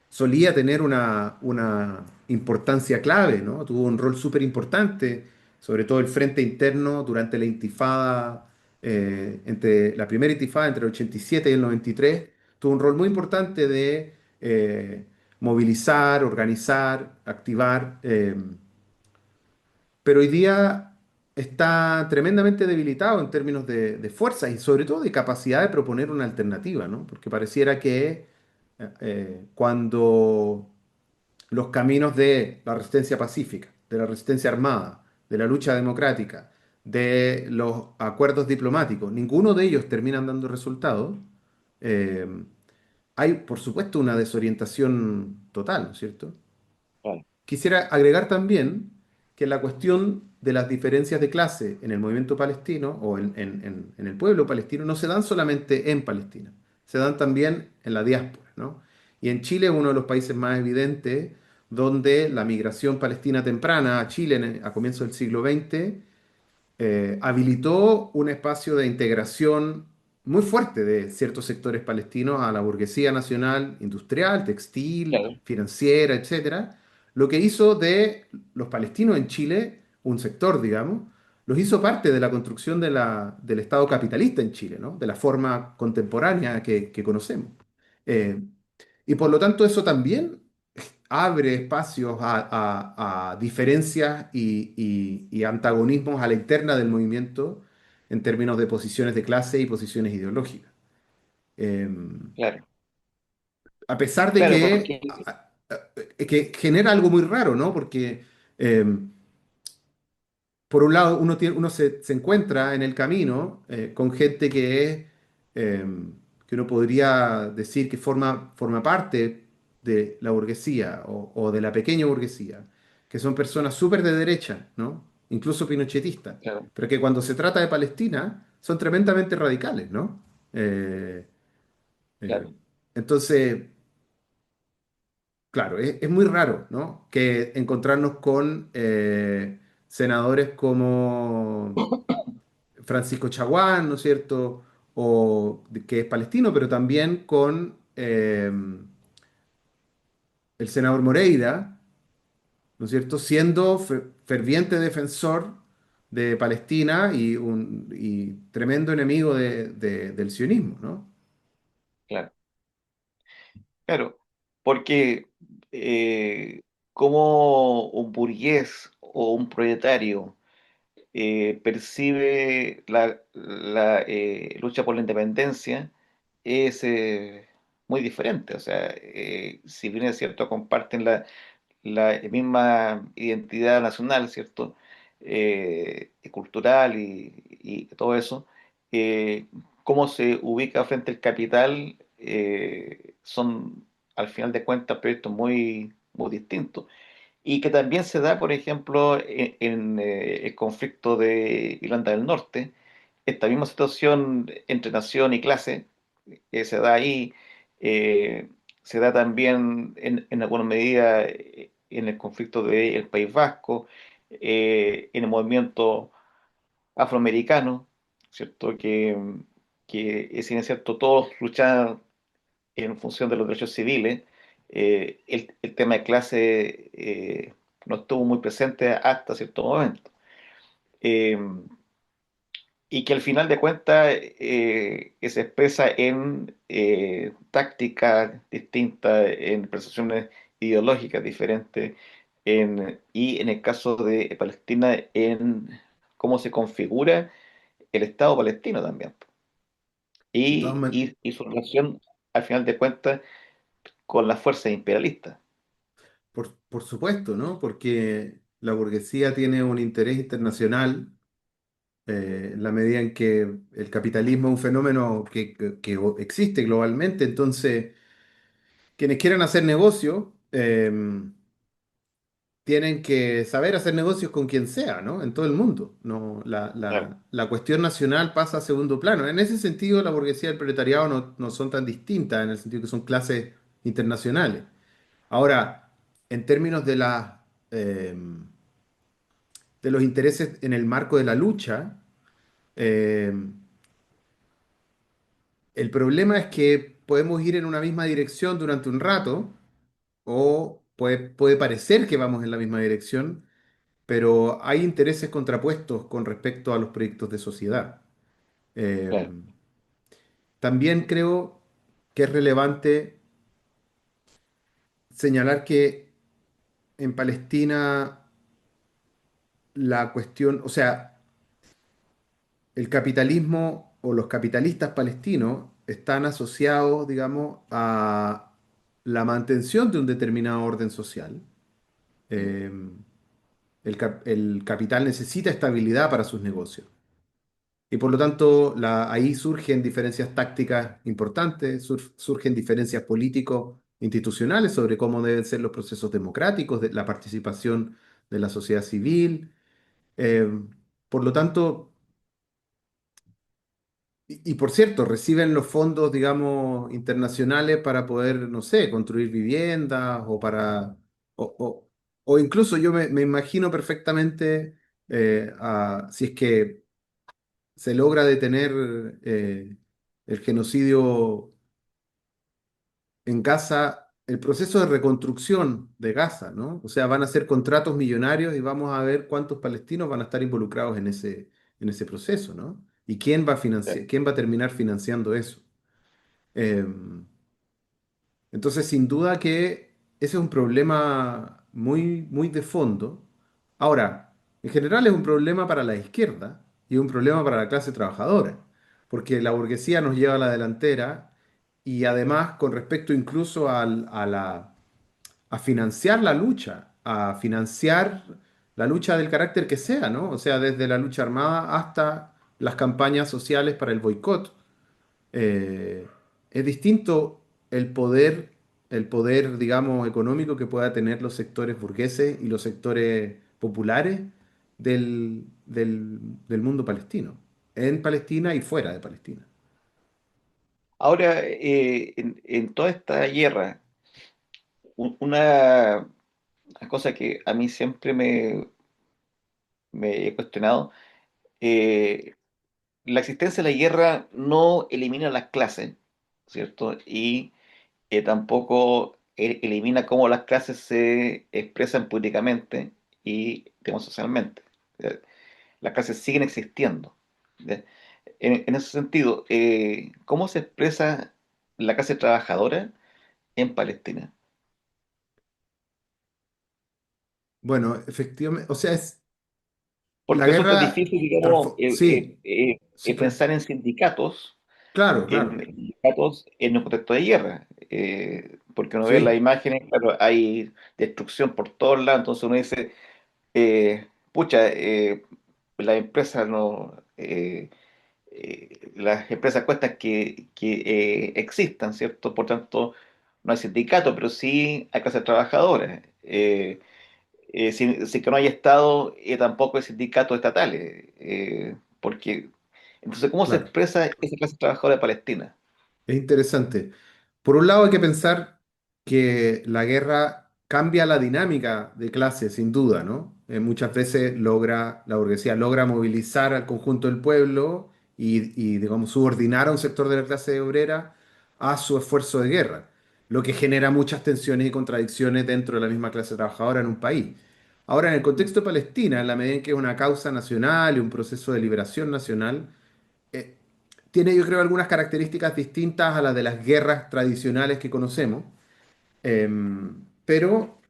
solía tener una importancia clave, ¿no? Tuvo un rol súper importante, sobre todo el frente interno durante la intifada, entre la primera intifada entre el 87 y el 93, tuvo un rol muy importante de movilizar, organizar, activar. Pero hoy día está tremendamente debilitado en términos de fuerza y sobre todo de capacidad de proponer una alternativa, ¿no? Porque pareciera que cuando los caminos de la resistencia pacífica, de la resistencia armada, de la lucha democrática, de los acuerdos diplomáticos, ninguno de ellos terminan dando resultados, eh, hay por supuesto una desorientación total, ¿no es cierto? Claro, Quisiera agregar también que la cuestión de las diferencias de clase en el movimiento palestino o en el pueblo palestino no se dan solamente en Palestina, se dan también en la diáspora, ¿no? Y en Chile es uno de los países más evidentes donde la migración palestina temprana a Chile a comienzos del siglo XX habilitó un espacio de integración muy fuerte de ciertos sectores palestinos a la burguesía nacional, industrial, textil, claro, financiera, etcétera, lo que hizo de los palestinos en Chile, un sector, digamos, los hizo parte de la construcción del Estado capitalista en Chile, ¿no? De la forma contemporánea que conocemos. Eh, y por lo tanto eso también abre espacios a diferencias y antagonismos a la interna del movimiento en términos de posiciones de clase y posiciones ideológicas. Eh, claro. A pesar de Claro, porque, que genera algo muy raro, ¿no? Porque eh, por un lado uno se encuentra en el camino con gente eh, que uno podría decir que forma parte de la burguesía o de la pequeña burguesía, que son personas súper de derecha, ¿no? Incluso pinochetistas, claro, pero que cuando se trata de Palestina son tremendamente radicales, ¿no? Eh, eh, claro. entonces, claro, es muy raro, ¿no? Que encontrarnos con senadores como Francisco Chaguán, ¿no es cierto? Que es palestino, pero también con el senador Moreira, ¿no es cierto? Siendo ferviente defensor de Palestina y tremendo enemigo del sionismo, ¿no? Claro. Claro, porque como un burgués o un proletario percibe la lucha por la independencia es muy diferente. O sea, si bien es cierto, comparten la misma identidad nacional, ¿cierto? Cultural y todo eso, eh, cómo se ubica frente al capital son, al final de cuentas, proyectos muy distintos. Y que también se da, por ejemplo, en el conflicto de Irlanda del Norte, esta misma situación entre nación y clase se da ahí, eh, se da también en alguna medida en el conflicto del País Vasco, en el movimiento afroamericano, ¿cierto? Que si bien es cierto, todos luchaban en función de los derechos civiles, el tema de clase no estuvo muy presente hasta cierto momento. Eh, y que al final de cuentas se expresa en tácticas distintas, en percepciones ideológicas diferentes, y en el caso de Palestina, en cómo se configura el Estado palestino también, De todas y su relación, al final de cuentas, con las fuerzas imperialistas. por supuesto, ¿no? Porque la burguesía tiene un interés internacional en la medida en que el capitalismo es un fenómeno que existe globalmente, entonces quienes quieren hacer negocio tienen que saber hacer negocios con quien sea, ¿no? En todo el mundo. No, Claro, la cuestión nacional pasa a segundo plano. En ese sentido, la burguesía y el proletariado no son tan distintas, en el sentido que son clases internacionales. Ahora, en términos de los intereses en el marco de la lucha, eh, el problema es que podemos ir en una misma dirección durante un rato o puede parecer que vamos en la misma dirección, pero hay intereses contrapuestos con respecto a los proyectos de sociedad. Eh, claro, También creo que es relevante señalar que en Palestina la cuestión, o sea, el capitalismo o los capitalistas palestinos están asociados, digamos, a la mantención de un determinado orden social. mm, Eh, el capital necesita estabilidad para sus negocios. Y por lo tanto, ahí surgen diferencias tácticas importantes, surgen diferencias político-institucionales sobre cómo deben ser los procesos democráticos, de la participación de la sociedad civil. Eh, por lo tanto, y por cierto, reciben los fondos, digamos, internacionales para poder, no sé, construir viviendas o, o- o incluso yo me imagino perfectamente si es que se logra detener el genocidio en Gaza, el proceso de reconstrucción de Gaza, ¿no? O sea, van a ser contratos millonarios y vamos a ver cuántos palestinos van a estar involucrados en ese proceso, ¿no? ¿Y quién va a claro, quién va a terminar financiando eso? Eh, entonces, sin duda que ese es un problema muy de fondo. Ahora, en general es un problema para la izquierda y un problema para la clase trabajadora, porque la burguesía nos lleva a la delantera y además con respecto incluso a financiar la lucha, a financiar la lucha del carácter que sea, ¿no? O sea, desde la lucha armada hasta las campañas sociales para el boicot. Eh, es distinto el poder, digamos, económico que pueda tener los sectores burgueses y los sectores populares del mundo palestino, en Palestina y fuera de Palestina. Ahora, en toda esta guerra, una cosa que a mí siempre me he cuestionado, eh, la existencia de la guerra no elimina las clases, ¿cierto? Y tampoco elimina cómo las clases se expresan políticamente y digamos, socialmente. Eh, Las clases siguen existiendo. ¿Ya? En ese sentido, ¿cómo se expresa la clase trabajadora en Palestina? Bueno, efectivamente, o sea, la Porque resulta guerra, difícil, digamos, sí, sí, pensar en sindicatos, claro, claro, en un contexto de guerra. Porque uno ve las sí, imágenes, claro, hay destrucción por todos lados, entonces uno dice, pucha, las empresas no, las empresas cuestan que existan, ¿cierto? Por tanto, no hay sindicato, pero sí hay clases trabajadoras. Sin que no haya Estado, tampoco hay sindicatos estatales. Porque, entonces, ¿cómo se claro. expresa esa clase trabajadora de Palestina? Es interesante. Por un lado hay que pensar que la guerra cambia la dinámica de clase, sin duda, ¿no? Muchas veces la burguesía logra movilizar al conjunto del pueblo digamos, subordinar a un sector de la clase obrera a su esfuerzo de guerra, lo que genera muchas tensiones y contradicciones dentro de la misma clase trabajadora en un país. Ahora, en el contexto de Palestina, en la medida en que es una causa nacional y un proceso de liberación nacional, eh, tiene, yo creo, algunas características distintas a las de las guerras tradicionales que conocemos. Pero,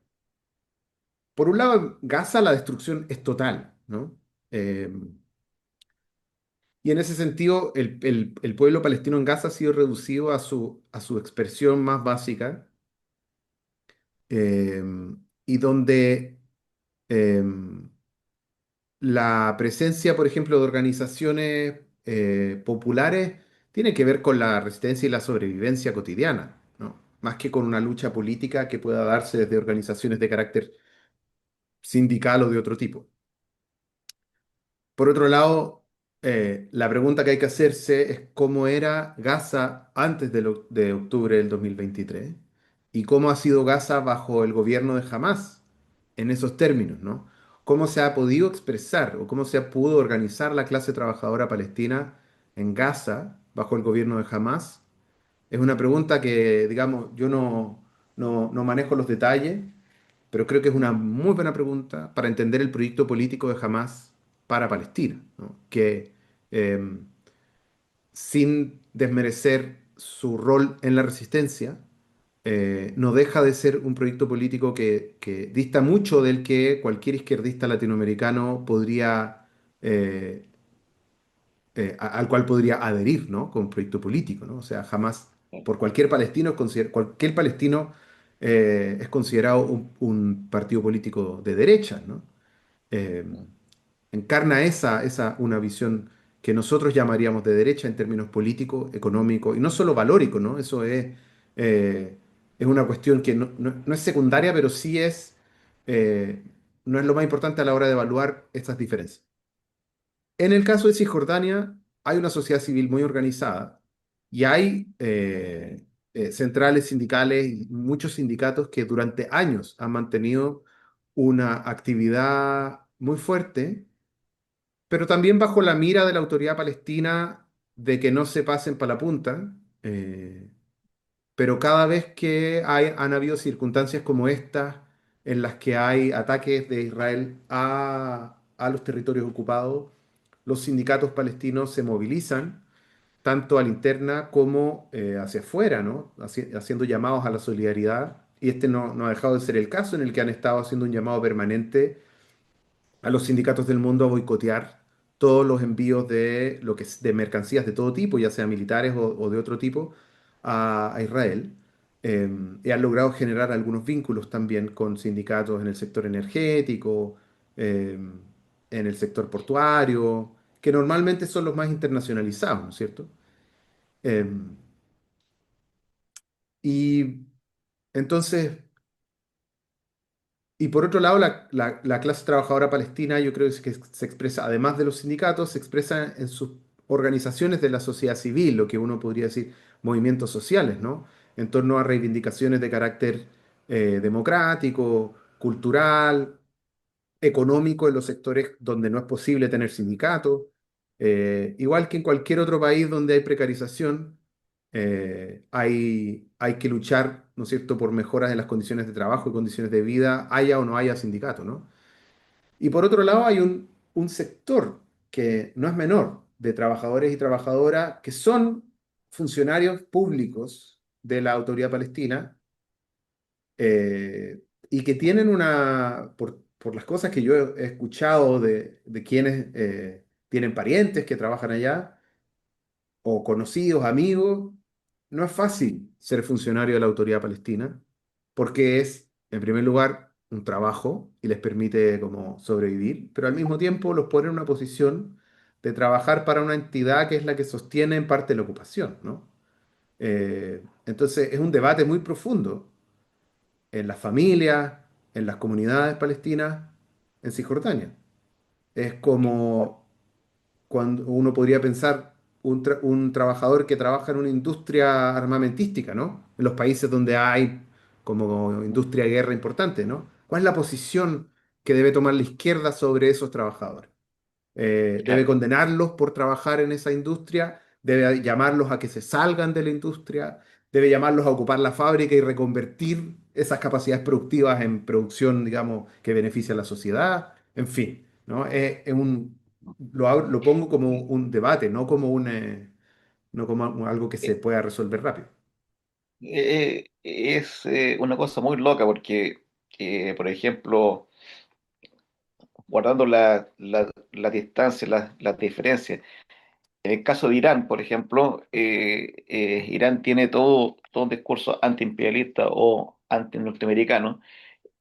por un lado, en Gaza la destrucción es total, ¿no? Y en ese sentido, el pueblo palestino en Gaza ha sido reducido a su expresión más básica, y donde em, la presencia, por ejemplo, de organizaciones populares tiene que ver con la resistencia y la sobrevivencia cotidiana, ¿no? Más que con una lucha política que pueda darse desde organizaciones de carácter sindical o de otro tipo. Por otro lado, la pregunta que hay que hacerse es cómo era Gaza antes de octubre del 2023 y cómo ha sido Gaza bajo el gobierno de Hamas en esos términos, ¿no? ¿Cómo se ha podido expresar o cómo se pudo organizar la clase trabajadora palestina en Gaza bajo el gobierno de Hamas? Es una pregunta que, digamos, yo no manejo los detalles, pero creo que es una muy buena pregunta para entender el proyecto político de Hamas para Palestina, ¿no? Que eh, sin desmerecer su rol en la resistencia, no deja de ser un proyecto político que dista mucho del que cualquier izquierdista latinoamericano podría, eh, al cual podría adherir, ¿no? Como proyecto político, ¿no? O sea, jamás por cualquier palestino, cualquier palestino es considerado un partido político de derecha, ¿no? Eh, Encarna una visión que nosotros llamaríamos de derecha en términos políticos, económicos y no solo valórico, ¿no? Eh, es una cuestión que no es secundaria, pero sí eh, no es lo más importante a la hora de evaluar estas diferencias. En el caso de Cisjordania, hay una sociedad civil muy organizada y hay centrales sindicales y muchos sindicatos que durante años han mantenido una actividad muy fuerte, pero también bajo la mira de la autoridad palestina de que no se pasen para la punta. Pero cada vez que han habido circunstancias como estas, en las que hay ataques de Israel a los territorios ocupados, los sindicatos palestinos se movilizan, tanto a la interna como hacia afuera, ¿no? Haciendo llamados a la solidaridad. Y este no ha dejado de ser el caso en el que han estado haciendo un llamado permanente a los sindicatos del mundo a boicotear todos los envíos de mercancías de todo tipo, ya sea militares o de otro tipo, a Israel, eh, y han logrado generar algunos vínculos también con sindicatos en el sector energético, eh, en el sector portuario, que normalmente son los más internacionalizados, ¿no es cierto? Eh, y entonces, y por otro lado, la clase trabajadora palestina, yo creo que se expresa, además de los sindicatos, se expresa en sus organizaciones de la sociedad civil, lo que uno podría decir movimientos sociales, ¿no? En torno a reivindicaciones de carácter democrático, cultural, económico en los sectores donde no es posible tener sindicatos. Igual que en cualquier otro país donde hay precarización, hay que luchar, ¿no es cierto?, por mejoras en las condiciones de trabajo y condiciones de vida, haya o no haya sindicato, ¿no? Y por otro lado, hay un sector que no es menor de trabajadores y trabajadoras que son funcionarios públicos de la autoridad palestina, y que tienen por las cosas que yo he escuchado de quienes tienen parientes que trabajan allá, o conocidos, amigos, no es fácil ser funcionario de la autoridad palestina, porque es, en primer lugar, un trabajo y les permite como sobrevivir, pero al mismo tiempo los pone en una posición de trabajar para una entidad que es la que sostiene en parte la ocupación, ¿no? Entonces es un debate muy profundo en las familias, en las comunidades palestinas, en Cisjordania. Es como cuando uno podría pensar un trabajador que trabaja en una industria armamentística, ¿no? En los países donde hay como industria de guerra importante, ¿no? ¿Cuál es la posición que debe tomar la izquierda sobre esos trabajadores? Debe Claro. condenarlos por trabajar en esa industria, debe llamarlos a que se salgan de la industria, debe llamarlos a ocupar la fábrica y reconvertir esas capacidades productivas en producción, digamos, que beneficia a la sociedad, en fin, ¿no? Lo pongo como un debate, no como no como algo que se Eh, pueda resolver rápido. es una cosa muy loca porque, por ejemplo, guardando la distancia, las diferencias, en el caso de Irán, por ejemplo, Irán tiene todo un discurso antiimperialista o anti-norteamericano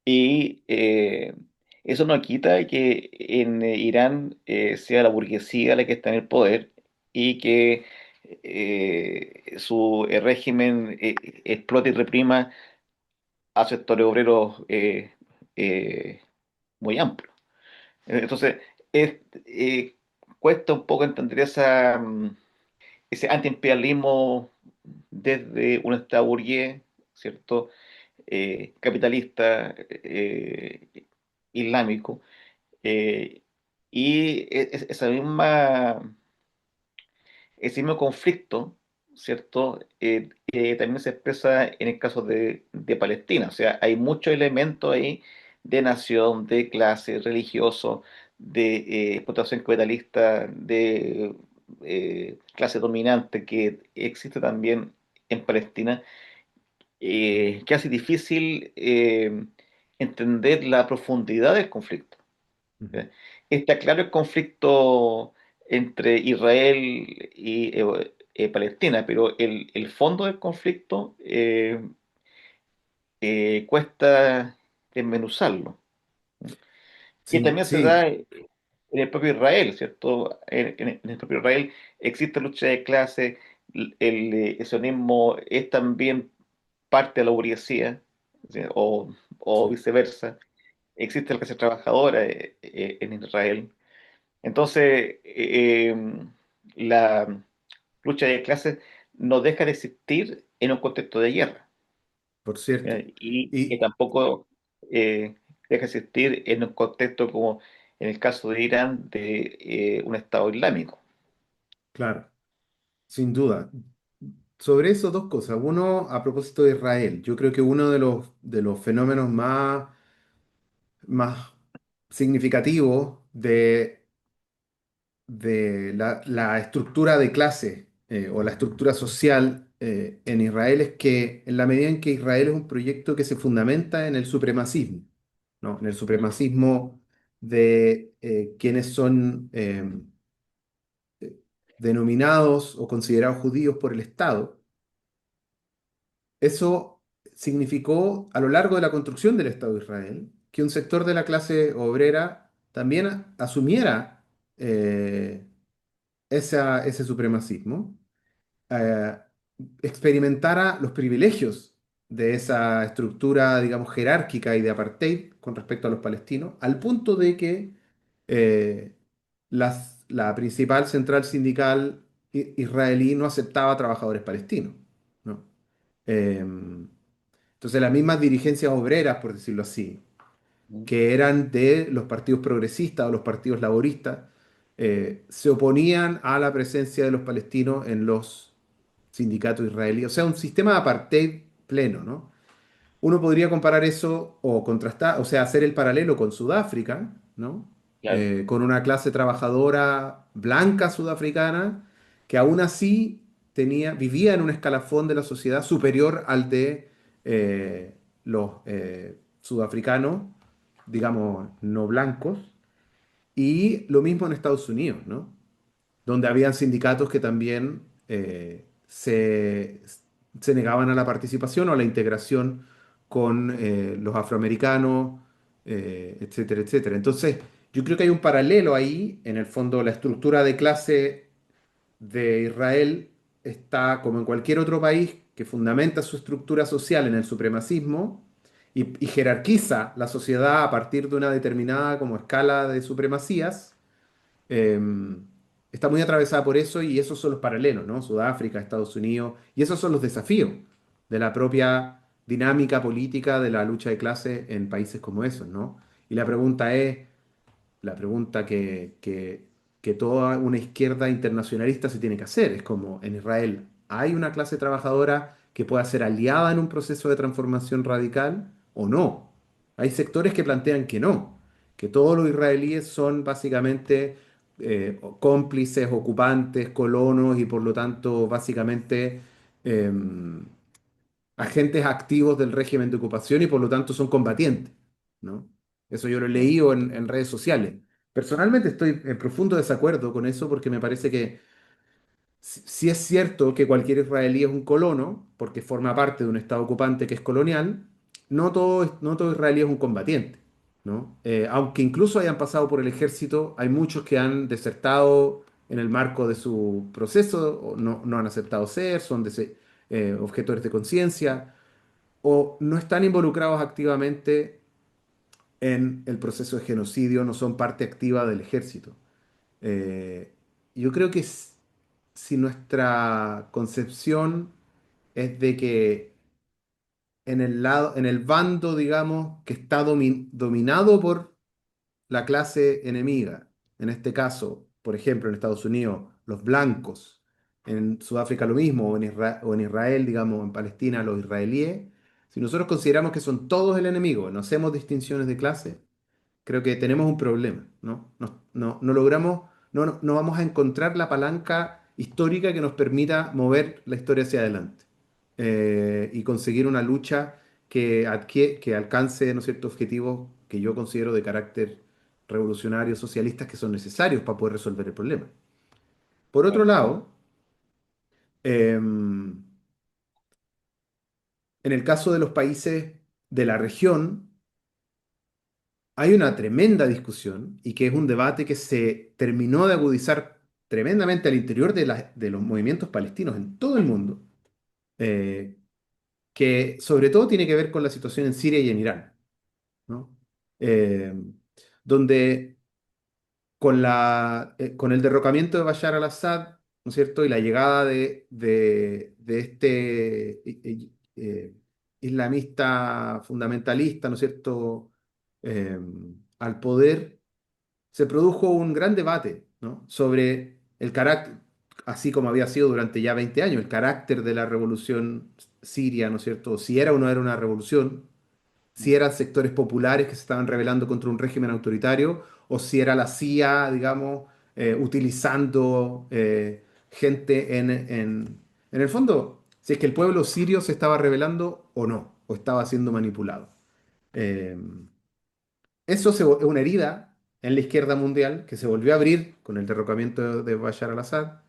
y eso no quita que en Irán sea la burguesía la que está en el poder y que su régimen explote y reprima a sectores obreros muy amplios. Entonces, es, eh, cuesta un poco entender ese antiimperialismo desde un Estado burgués, ¿cierto? Capitalista, islámico, eh, y ese mismo conflicto, ¿cierto? También se expresa en el caso de Palestina, o sea, hay muchos elementos ahí de nación, de clase, religioso, de explotación capitalista, de clase dominante que existe también en Palestina, que hace difícil entender la profundidad del conflicto. Ujú. ¿Ya? Está claro el conflicto entre Israel y Palestina, pero el fondo del conflicto cuesta desmenuzarlo. Y también se da Sí, en el propio Israel, ¿cierto? En el propio Israel existe lucha de clase, el sionismo es también parte de la burguesía, ¿sí? O sí, viceversa. Existe la clase trabajadora en Israel. Entonces, la lucha de clases no deja de existir en un contexto de guerra, por ¿ya? cierto. Y que Y tampoco deja de existir en un contexto como en el caso de Irán, de un Estado islámico. claro, sin duda. Sobre eso, dos cosas. Uno, a propósito de Israel, yo creo que uno de los fenómenos más significativos de la estructura de clase, o la estructura social en Israel es que en la medida en que Israel es un proyecto que se fundamenta en el supremacismo, ¿no? En el Mm. supremacismo de quienes son denominados o considerados judíos por el Estado, eso significó a lo largo de la construcción del Estado de Israel que un sector de la clase obrera también asumiera eh, ese supremacismo, eh, experimentara los privilegios de esa estructura, digamos, jerárquica y de apartheid con respecto a los palestinos, al punto de que eh, la principal central sindical israelí no aceptaba trabajadores palestinos, ¿no? Entonces las mismas dirigencias obreras, por decirlo así, que eran de los partidos progresistas o los partidos laboristas, se oponían a la presencia de los palestinos en los sindicatos israelíes. O sea, un sistema de apartheid pleno, ¿no? Uno podría comparar eso o contrastar, o sea, hacer el paralelo con Sudáfrica, ¿no? Claro, Con una clase trabajadora blanca sudafricana que aún así vivía en un escalafón de la sociedad superior al de los sudafricanos, digamos, no blancos, y lo mismo en Estados Unidos, ¿no? Donde habían sindicatos que también se negaban a la participación o a la integración con los afroamericanos, etcétera, etcétera. Entonces, yo creo que hay un paralelo ahí, en el fondo, la estructura de clase de Israel está, como en cualquier otro país, que fundamenta su estructura social en el supremacismo y jerarquiza la sociedad a partir de una determinada como escala de supremacías. eh, Está muy atravesada por eso y esos son los paralelos, ¿no? Sudáfrica, Estados Unidos, y esos son los desafíos de la propia dinámica política de la lucha de clases en países como esos, ¿no? Y la pregunta es, la pregunta que toda una izquierda internacionalista se tiene que hacer, es como en Israel, ¿hay una clase trabajadora que pueda ser aliada en un proceso de transformación radical o no? Hay sectores que plantean que no, que todos los israelíes son básicamente cómplices, ocupantes, colonos y por lo tanto básicamente agentes activos del régimen de ocupación y por lo tanto son combatientes, ¿no? Eso yo lo he leído en redes sociales. Personalmente estoy en profundo desacuerdo con eso porque me parece que si es cierto que cualquier israelí es un colono, porque forma parte de un estado ocupante que es colonial, no todo israelí es un combatiente, ¿no? Aunque incluso hayan pasado por el ejército, hay muchos que han desertado en el marco de su proceso, o no han aceptado ser, son objetores de conciencia, o no están involucrados activamente en el proceso de genocidio, no son parte activa del ejército. Eh, yo creo que si nuestra concepción es de que en el bando, digamos, que está dominado por la clase enemiga, en este caso, por ejemplo, en Estados Unidos, los blancos, en Sudáfrica lo mismo, o en Israel, digamos, en Palestina, los israelíes, si nosotros consideramos que son todos el enemigo, no hacemos distinciones de clase, creo que tenemos un problema, ¿no? No logramos, no vamos a encontrar la palanca histórica que nos permita mover la historia hacia adelante y conseguir una lucha que alcance, ¿no es cierto?, objetivos que yo considero de carácter revolucionario, socialistas, que son necesarios para poder resolver el problema. Por otro claro. lado, en el caso de los países de la región, hay una tremenda discusión y que es un debate que se terminó de agudizar tremendamente al interior de los movimientos palestinos en todo el mundo, eh, que sobre todo tiene que ver con la situación en Siria y en Irán, ¿no? Eh, donde con el derrocamiento de Bashar al-Assad, ¿no es cierto? Y la llegada de este islamista fundamentalista, ¿no es cierto? Eh, Al poder se produjo un gran debate, ¿no? Sobre el carácter, así como había sido durante ya 20 años, el carácter de la revolución siria, ¿no es cierto? Si era o no era una revolución, si eran sectores populares que se estaban rebelando contra un régimen autoritario, o si era la CIA, digamos, utilizando gente en el fondo, si es que el pueblo sirio se estaba rebelando o no, o estaba siendo manipulado. Eh, es una herida en la izquierda mundial que se volvió a abrir con el derrocamiento de Bashar al-Assad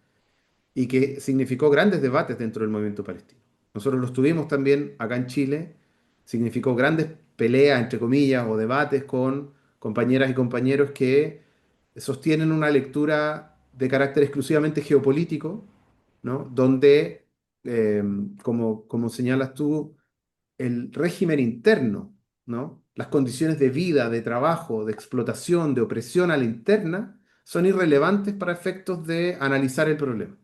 y que significó grandes debates dentro del movimiento palestino. nosotros los tuvimos también acá en Chile, significó grandes peleas, entre comillas, o debates con compañeras y compañeros que sostienen una lectura de carácter exclusivamente geopolítico, ¿no? Donde, eh, como señalas tú, el régimen interno, ¿no? Las condiciones de vida, de trabajo, de explotación, de opresión a la interna, son irrelevantes para efectos de analizar el problema,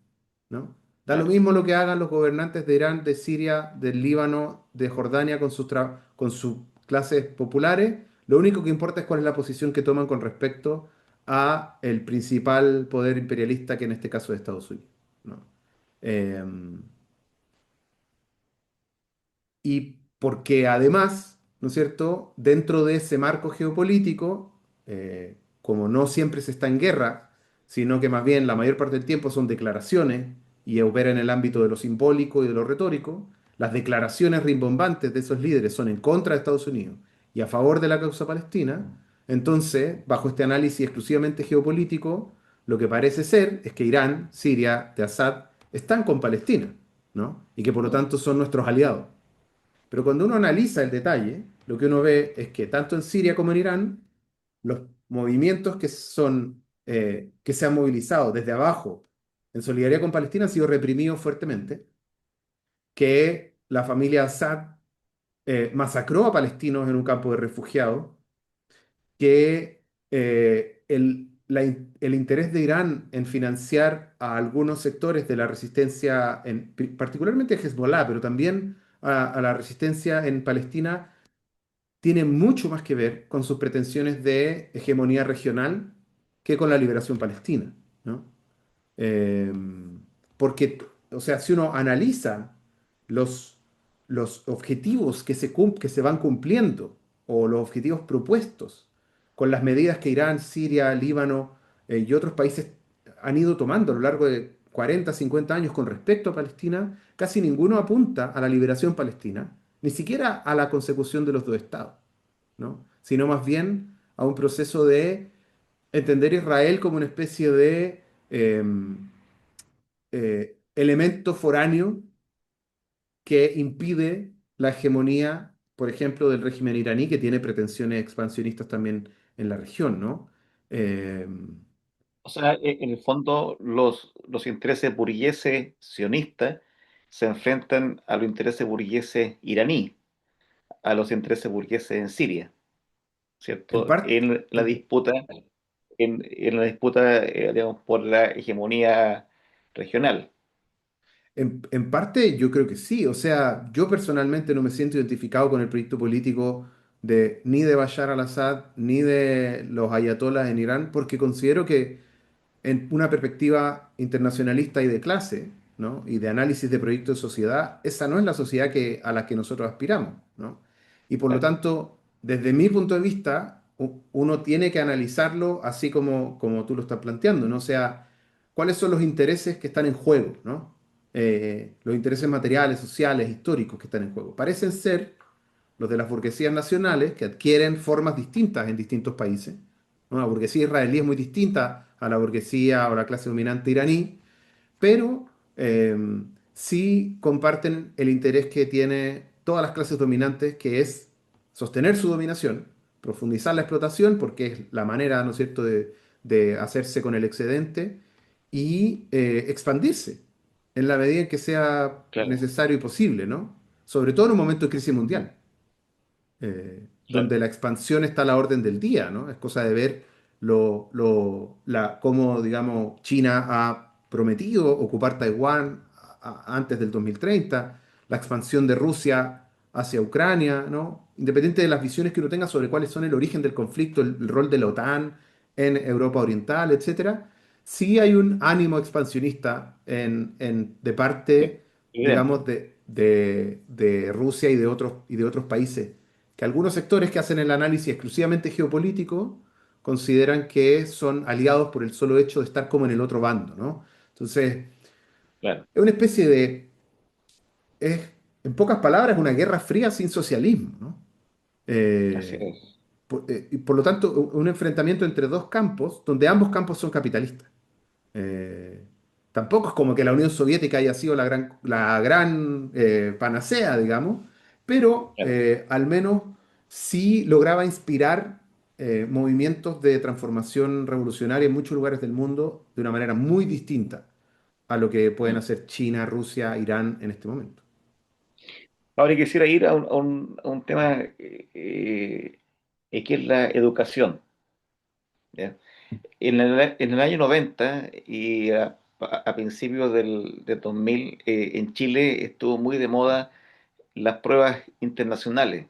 ¿no? Da lo Claro. mismo lo que hagan los gobernantes de Irán, de Siria, del Líbano, de Jordania con sus clases populares. Lo único que importa es cuál es la posición que toman con respecto a el principal poder imperialista, que en este caso es Estados Unidos, ¿no? Em, y porque además, ¿no es cierto?, dentro de ese marco geopolítico, como no siempre se está en guerra, sino que más bien la mayor parte del tiempo son declaraciones y opera en el ámbito de lo simbólico y de lo retórico, las declaraciones rimbombantes de esos líderes son en contra de Estados Unidos y a favor de la causa palestina. Entonces, bajo este análisis exclusivamente geopolítico, lo que parece ser es que Irán, Siria, de Assad, están con Palestina, ¿no? Y que por lo tanto son nuestros aliados. Pero cuando uno analiza el detalle, lo que uno ve es que tanto en Siria como en Irán, los movimientos que se han movilizado desde abajo en solidaridad con Palestina han sido reprimidos fuertemente, que la familia Assad masacró a palestinos en un campo de refugiados, que el interés de Irán en financiar a algunos sectores de la resistencia, particularmente a Hezbollah, pero también a la resistencia en Palestina, tiene mucho más que ver con sus pretensiones de hegemonía regional que con la liberación palestina, ¿no? Eh, porque, o sea, si uno analiza los, los objetivos que se van cumpliendo o los objetivos propuestos con las medidas que Irán, Siria, Líbano y otros países han ido tomando a lo largo de 40, 50 años con respecto a Palestina, casi ninguno apunta a la liberación palestina, ni siquiera a la consecución de los dos estados, ¿no? Sino más bien a un proceso de entender a Israel como una especie de elemento foráneo que impide la hegemonía, por ejemplo, del régimen iraní, que tiene pretensiones expansionistas también en la región, ¿no? Eh, O sea, en el fondo, los intereses burgueses sionistas se enfrentan a los intereses burgueses iraní, a los intereses burgueses en Siria, en ¿cierto? parte, En la disputa, digamos, por la hegemonía regional. en parte yo creo que sí. O sea, yo personalmente no me siento identificado con el proyecto político ni de Bashar al-Assad ni de los ayatolás en Irán, porque considero que en una perspectiva internacionalista y de clase, ¿no? Y de análisis de proyectos de sociedad, esa no es la sociedad a la que nosotros aspiramos, ¿no? Y por lo Claro, tanto, desde mi punto de vista, uno tiene que analizarlo así como tú lo estás planteando, ¿no? O sea, ¿cuáles son los intereses que están en juego, ¿no? Los intereses materiales, sociales, históricos que están en juego. Parecen ser los de las burguesías nacionales, que adquieren formas distintas en distintos países, ¿no? La burguesía israelí es muy distinta a la burguesía o la clase dominante iraní, pero eh, sí comparten el interés que tiene todas las clases dominantes, que es sostener su dominación, profundizar la explotación, porque es la manera, ¿no es cierto?, de hacerse con el excedente y expandirse en la medida en que sea claro, necesario y posible, ¿no? Sobre todo en un momento de crisis mundial, claro, donde la expansión está a la orden del día, ¿no? Es cosa de ver cómo, digamos, China ha prometido ocupar Taiwán antes del 2030, la expansión de Rusia hacia Ucrania, ¿no? Independiente de las visiones que uno tenga sobre cuáles son el origen del conflicto, el rol de la OTAN en Europa Oriental, etcétera, sí hay un ánimo expansionista de sí, parte, evidente, digamos, de Rusia y de otros países, que algunos sectores que hacen el análisis exclusivamente geopolítico consideran que son aliados por el solo hecho de estar como en el otro bando, ¿no? Entonces, claro, es una especie es, en pocas palabras, una guerra fría sin socialismo, ¿no? así Eh, es. y por lo tanto, un enfrentamiento entre dos campos donde ambos campos son capitalistas. Eh, Tampoco es como que la Unión Soviética haya sido la gran panacea, digamos, pero Claro. al menos sí lograba inspirar movimientos de transformación revolucionaria en muchos lugares del mundo de una manera muy distinta a lo que pueden Mm. hacer China, Rusia, Irán en este momento. Ahora quisiera ir a un tema que es la educación. ¿Ya? En el año 90 y a principios del 2000, en Chile estuvo muy de moda las pruebas internacionales,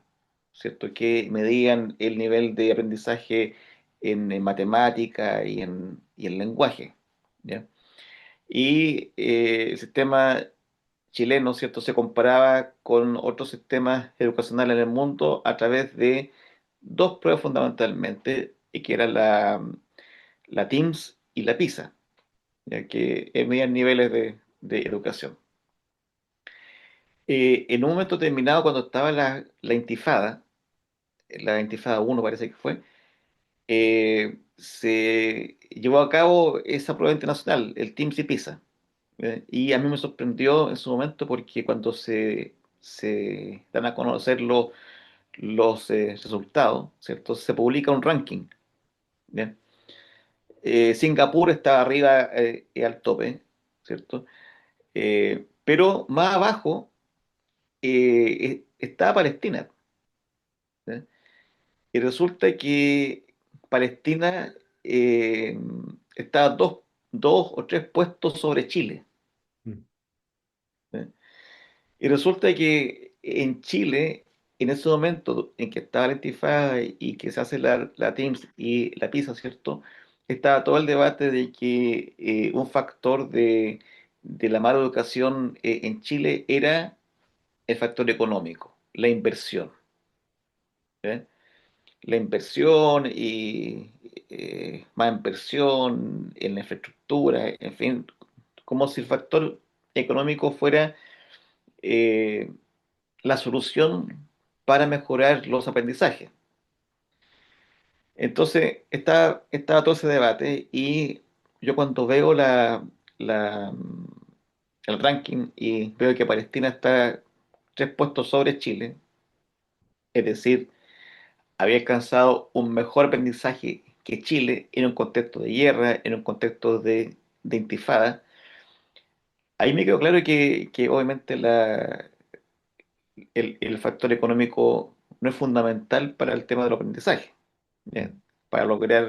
¿cierto? Que medían el nivel de aprendizaje en matemática y en lenguaje, ¿ya? Y el sistema chileno, ¿cierto? Se comparaba con otros sistemas educacionales en el mundo a través de dos pruebas fundamentalmente, y que eran la TIMSS y la PISA, ya que medían niveles de educación. En un momento determinado, cuando estaba la Intifada uno parece que fue, se llevó a cabo esa prueba internacional, el TIMSS y PISA. Y a mí me sorprendió en su momento porque cuando se dan a conocer los resultados, ¿cierto? Se publica un ranking. ¿Ya? Singapur está arriba al tope, ¿cierto? Pero más abajo está Palestina. ¿Ya? Y resulta que Palestina está dos o tres puestos sobre Chile. Mm. ¿Ya? Y resulta que en Chile, en ese momento en que estaba la Intifada y que se hace la TIMSS y la PISA, ¿cierto? Estaba todo el debate de que un factor de la mala educación en Chile era el factor económico, la inversión. ¿Eh? La inversión y más inversión en la infraestructura, en fin, como si el factor económico fuera eh, la solución para mejorar los aprendizajes. Entonces, estaba todo ese debate y yo cuando veo la, el ranking y veo que Palestina está tres puestos sobre Chile, es decir, había alcanzado un mejor aprendizaje que Chile en un contexto de guerra, en un contexto de intifada. Ahí me quedó claro que obviamente el factor económico no es fundamental para el tema del aprendizaje, ¿ya? Mm. Para lograr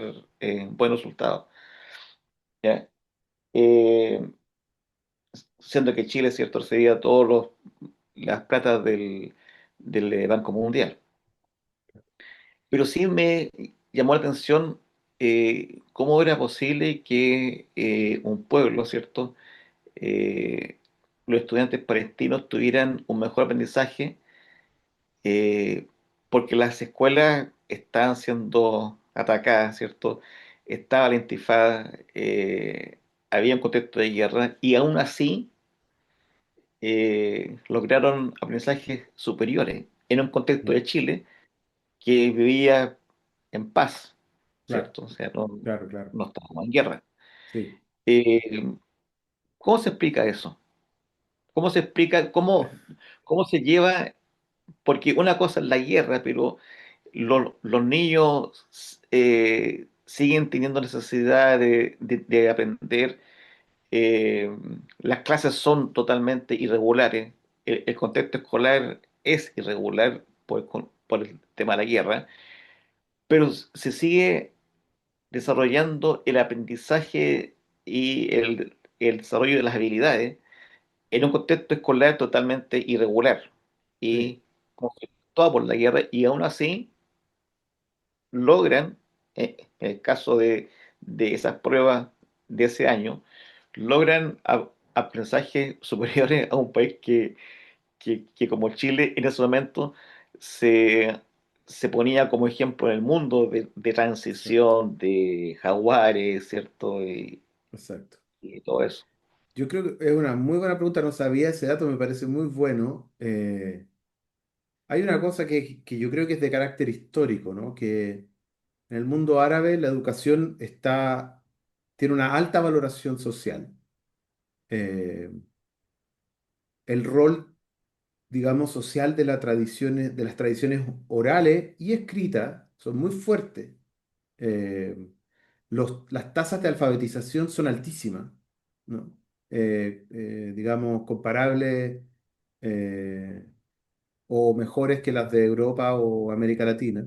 buenos resultados, ¿ya? Eh, Siendo que Chile, ¿cierto?, recibía las platas del Banco Mundial. Pero sí me llamó la atención cómo era posible que un pueblo, ¿cierto?, eh, los estudiantes palestinos tuvieran un mejor aprendizaje eh, porque las escuelas estaban siendo atacadas, ¿cierto? Estaba la intifada, había un contexto de guerra y aún así lograron aprendizajes superiores en un contexto Mm. de Chile que vivía en paz, Claro, ¿cierto? O sea, claro, claro. no estábamos en guerra. Sí. Eh, ¿Cómo se explica eso? ¿Cómo se explica, cómo se lleva? Porque una cosa es la guerra, pero los niños siguen teniendo necesidad de aprender. Las clases son totalmente irregulares. El contexto escolar es irregular por el tema de la guerra, pero se sigue desarrollando el aprendizaje y el desarrollo de las habilidades en un contexto escolar totalmente irregular Sí. y conflictuado por la guerra, y aún así logran, en el caso de esas pruebas de ese año, logran aprendizajes superiores a un país que como Chile en ese momento se, se ponía como ejemplo en el mundo de Exacto, transición, de jaguares, ¿cierto? exacto. Y todo eso. Yo creo que es una muy buena pregunta, no sabía ese dato, me parece muy bueno. Hay una cosa que yo creo que es de carácter histórico, ¿no? Que en el mundo árabe la educación tiene una alta valoración social. eh, el rol, digamos, social de de las tradiciones orales y escritas son muy fuertes. Eh, las tasas de alfabetización son altísimas, ¿no? Digamos, comparables eh, o mejores que las de Europa o América Latina.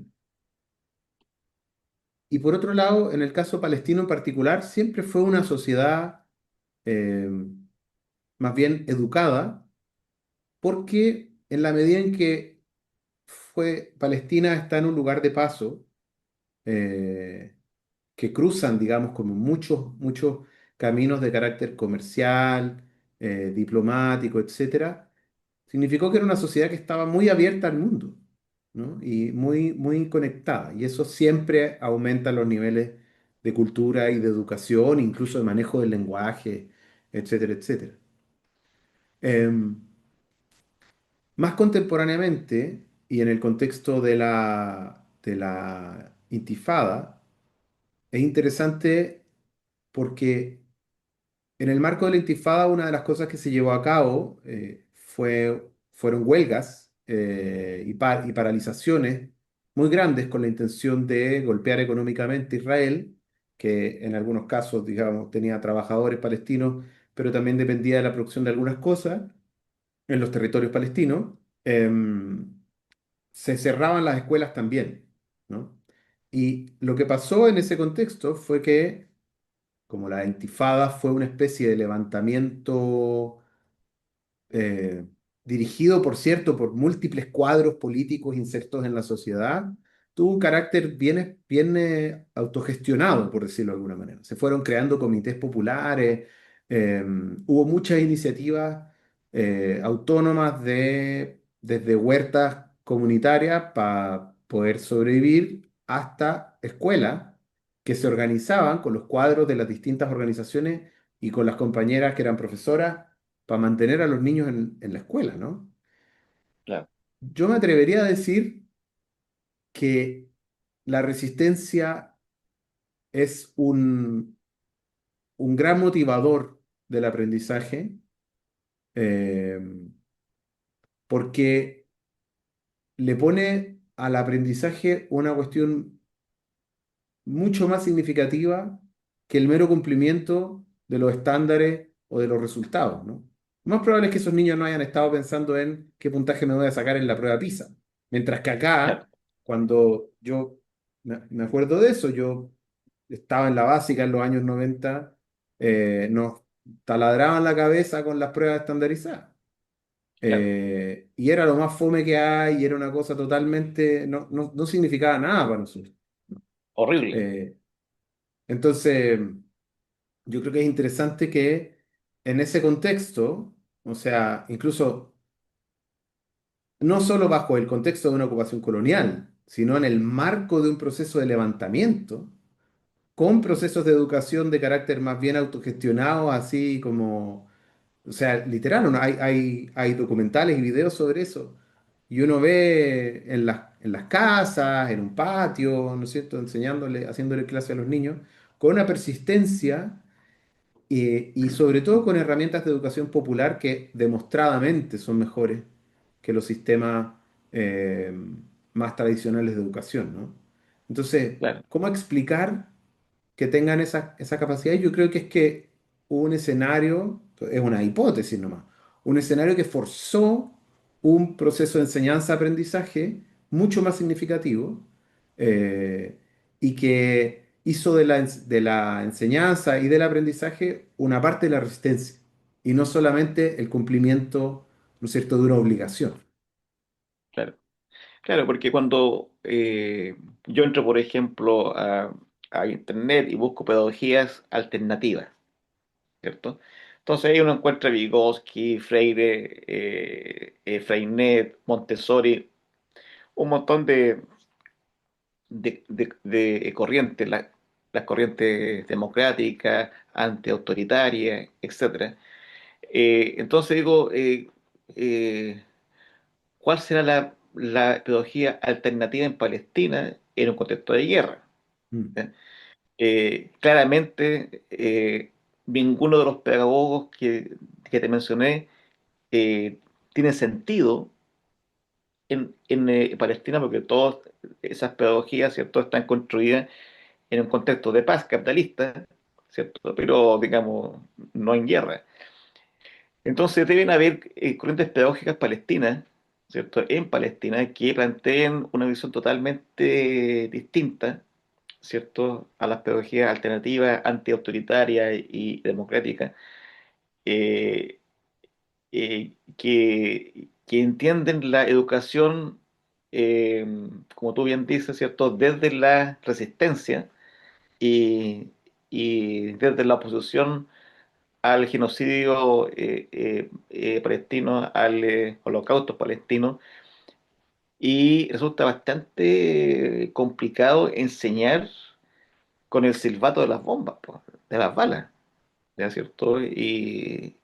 Y por otro lado, en el caso palestino en particular, siempre fue una sociedad eh, más bien educada, porque en la medida en que Palestina está en un lugar de paso, eh, que cruzan, digamos, como muchos caminos de carácter comercial, diplomático, etcétera, significó que era una sociedad que estaba muy abierta al mundo, ¿no? Y muy conectada. Y eso siempre aumenta los niveles de cultura y de educación, incluso de manejo del lenguaje, etcétera, etcétera. Em, Más contemporáneamente, y en el contexto de la intifada, es interesante porque en el marco de la intifada, una de las cosas que se llevó a cabo fueron huelgas y paralizaciones muy grandes con la intención de golpear económicamente a Israel, que en algunos casos, digamos, tenía trabajadores palestinos, pero también dependía de la producción de algunas cosas en los territorios palestinos. Se cerraban las escuelas también, ¿no? Y lo que pasó en ese contexto fue que como la intifada fue una especie de levantamiento eh, dirigido, por cierto, por múltiples cuadros políticos insertos en la sociedad, tuvo un carácter bien autogestionado, por decirlo de alguna manera. Se fueron creando comités populares, hubo muchas iniciativas autónomas desde huertas comunitarias para poder sobrevivir hasta escuelas que se organizaban con los cuadros de las distintas organizaciones y con las compañeras que eran profesoras para mantener a los niños en la escuela, ¿no? Claro, Yo me atrevería a decir que la resistencia es un gran motivador del aprendizaje, eh, porque le pone al aprendizaje una cuestión mucho más significativa que el mero cumplimiento de los estándares o de los resultados, ¿no? Lo más probable es que esos niños no hayan estado pensando en qué puntaje me voy a sacar en la prueba PISA. Mientras que claro, acá, cuando yo me acuerdo de eso, yo estaba en la básica en los años 90, nos taladraban la cabeza con las pruebas estandarizadas. claro. Y era lo más fome que hay, y era una cosa totalmente, no significaba nada para nosotros. Horrible. Eh, entonces, yo creo que es interesante que en ese contexto, o sea, incluso no solo bajo el contexto de una ocupación colonial, sino en el marco de un proceso de levantamiento, con procesos de educación de carácter más bien autogestionado, así como, o sea, literal, hay documentales y videos sobre eso. Y uno ve en las casas, en un patio, ¿no es cierto?, enseñándole, haciéndole clase a los niños, con una persistencia y sobre todo con herramientas de educación popular que demostradamente son mejores que los sistemas eh, más tradicionales de educación, ¿no? Entonces, Claro, ¿cómo explicar que tengan esa capacidad? Yo creo que es que hubo un escenario, es una hipótesis nomás, un escenario que forzó un proceso de enseñanza-aprendizaje mucho más significativo eh, y que hizo de la enseñanza y del aprendizaje una parte de la resistencia y no solamente el cumplimiento, ¿no es cierto?, de una obligación. claro. Claro, porque cuando yo entro, por ejemplo, a Internet y busco pedagogías alternativas, ¿cierto? Entonces ahí uno encuentra Vygotsky, Freire, Freinet, Montessori, un montón de corrientes, las corrientes democráticas, antiautoritarias, etcétera. Entonces digo, ¿cuál será la pedagogía alternativa en Palestina en un contexto de guerra? Mm, Claramente, ninguno de los pedagogos que te mencioné tiene sentido en Palestina, porque todas esas pedagogías, ¿cierto?, están construidas en un contexto de paz capitalista, ¿cierto?, pero, digamos, no en guerra. Entonces deben haber corrientes pedagógicas palestinas, ¿cierto?, en Palestina que planteen una visión totalmente distinta, ¿cierto?, a las pedagogías alternativas, antiautoritarias y democráticas, eh, que entienden la educación, eh, como tú bien dices, ¿cierto?, desde la resistencia y, y desde la oposición al genocidio palestino, al holocausto palestino, y resulta bastante complicado enseñar con el silbato de las bombas, po, de las balas, ¿ya cierto? Y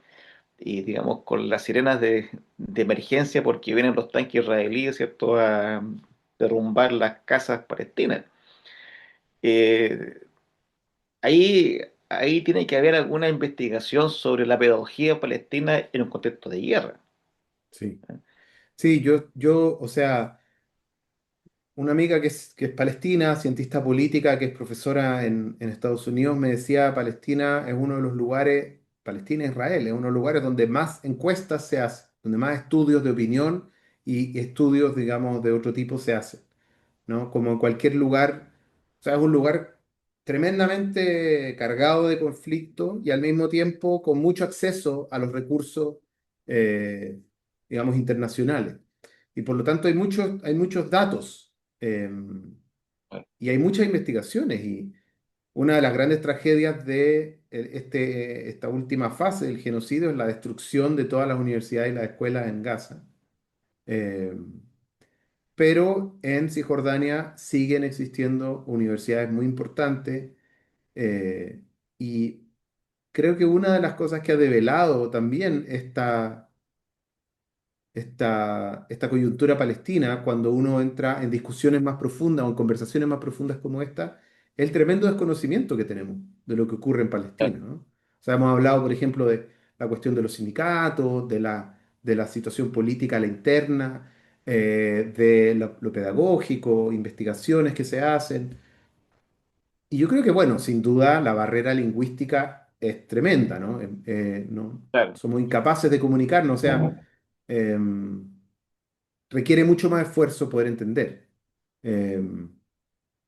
digamos con las sirenas de emergencia porque vienen los tanques israelíes, ¿cierto?, a derrumbar las casas palestinas. Eh, ahí, ahí tiene que haber alguna investigación sobre la pedagogía palestina en un contexto de guerra. Sí. Sí, o sea, una amiga que es palestina, cientista política, que es profesora en Estados Unidos, me decía, Palestina es uno de los lugares, Palestina e Israel, es uno de los lugares donde más encuestas se hacen, donde más estudios de opinión y estudios, digamos, de otro tipo se hacen. ¿No? Como en cualquier lugar, o sea, es un lugar tremendamente cargado de conflicto y al mismo tiempo con mucho acceso a los recursos, eh, digamos, internacionales. Y por lo tanto hay muchos datos y hay muchas investigaciones. Y una de las grandes tragedias de esta última fase del genocidio es la destrucción de todas las universidades y las escuelas en Gaza. Eh, pero en Cisjordania siguen existiendo universidades muy importantes eh, y creo que una de las cosas que ha develado también esta coyuntura palestina, cuando uno entra en discusiones más profundas o en conversaciones más profundas como esta, es el tremendo desconocimiento que tenemos de lo que ocurre en Palestina, ¿no? O sea, hemos hablado, por ejemplo, de la cuestión de los sindicatos, de la situación política a la interna, de lo pedagógico, investigaciones que se hacen. Y yo creo que, bueno, sin duda la barrera lingüística es tremenda, ¿no? Claro, Somos incapaces de comunicarnos, o sea, em, requiere mucho más esfuerzo poder entender. Eh,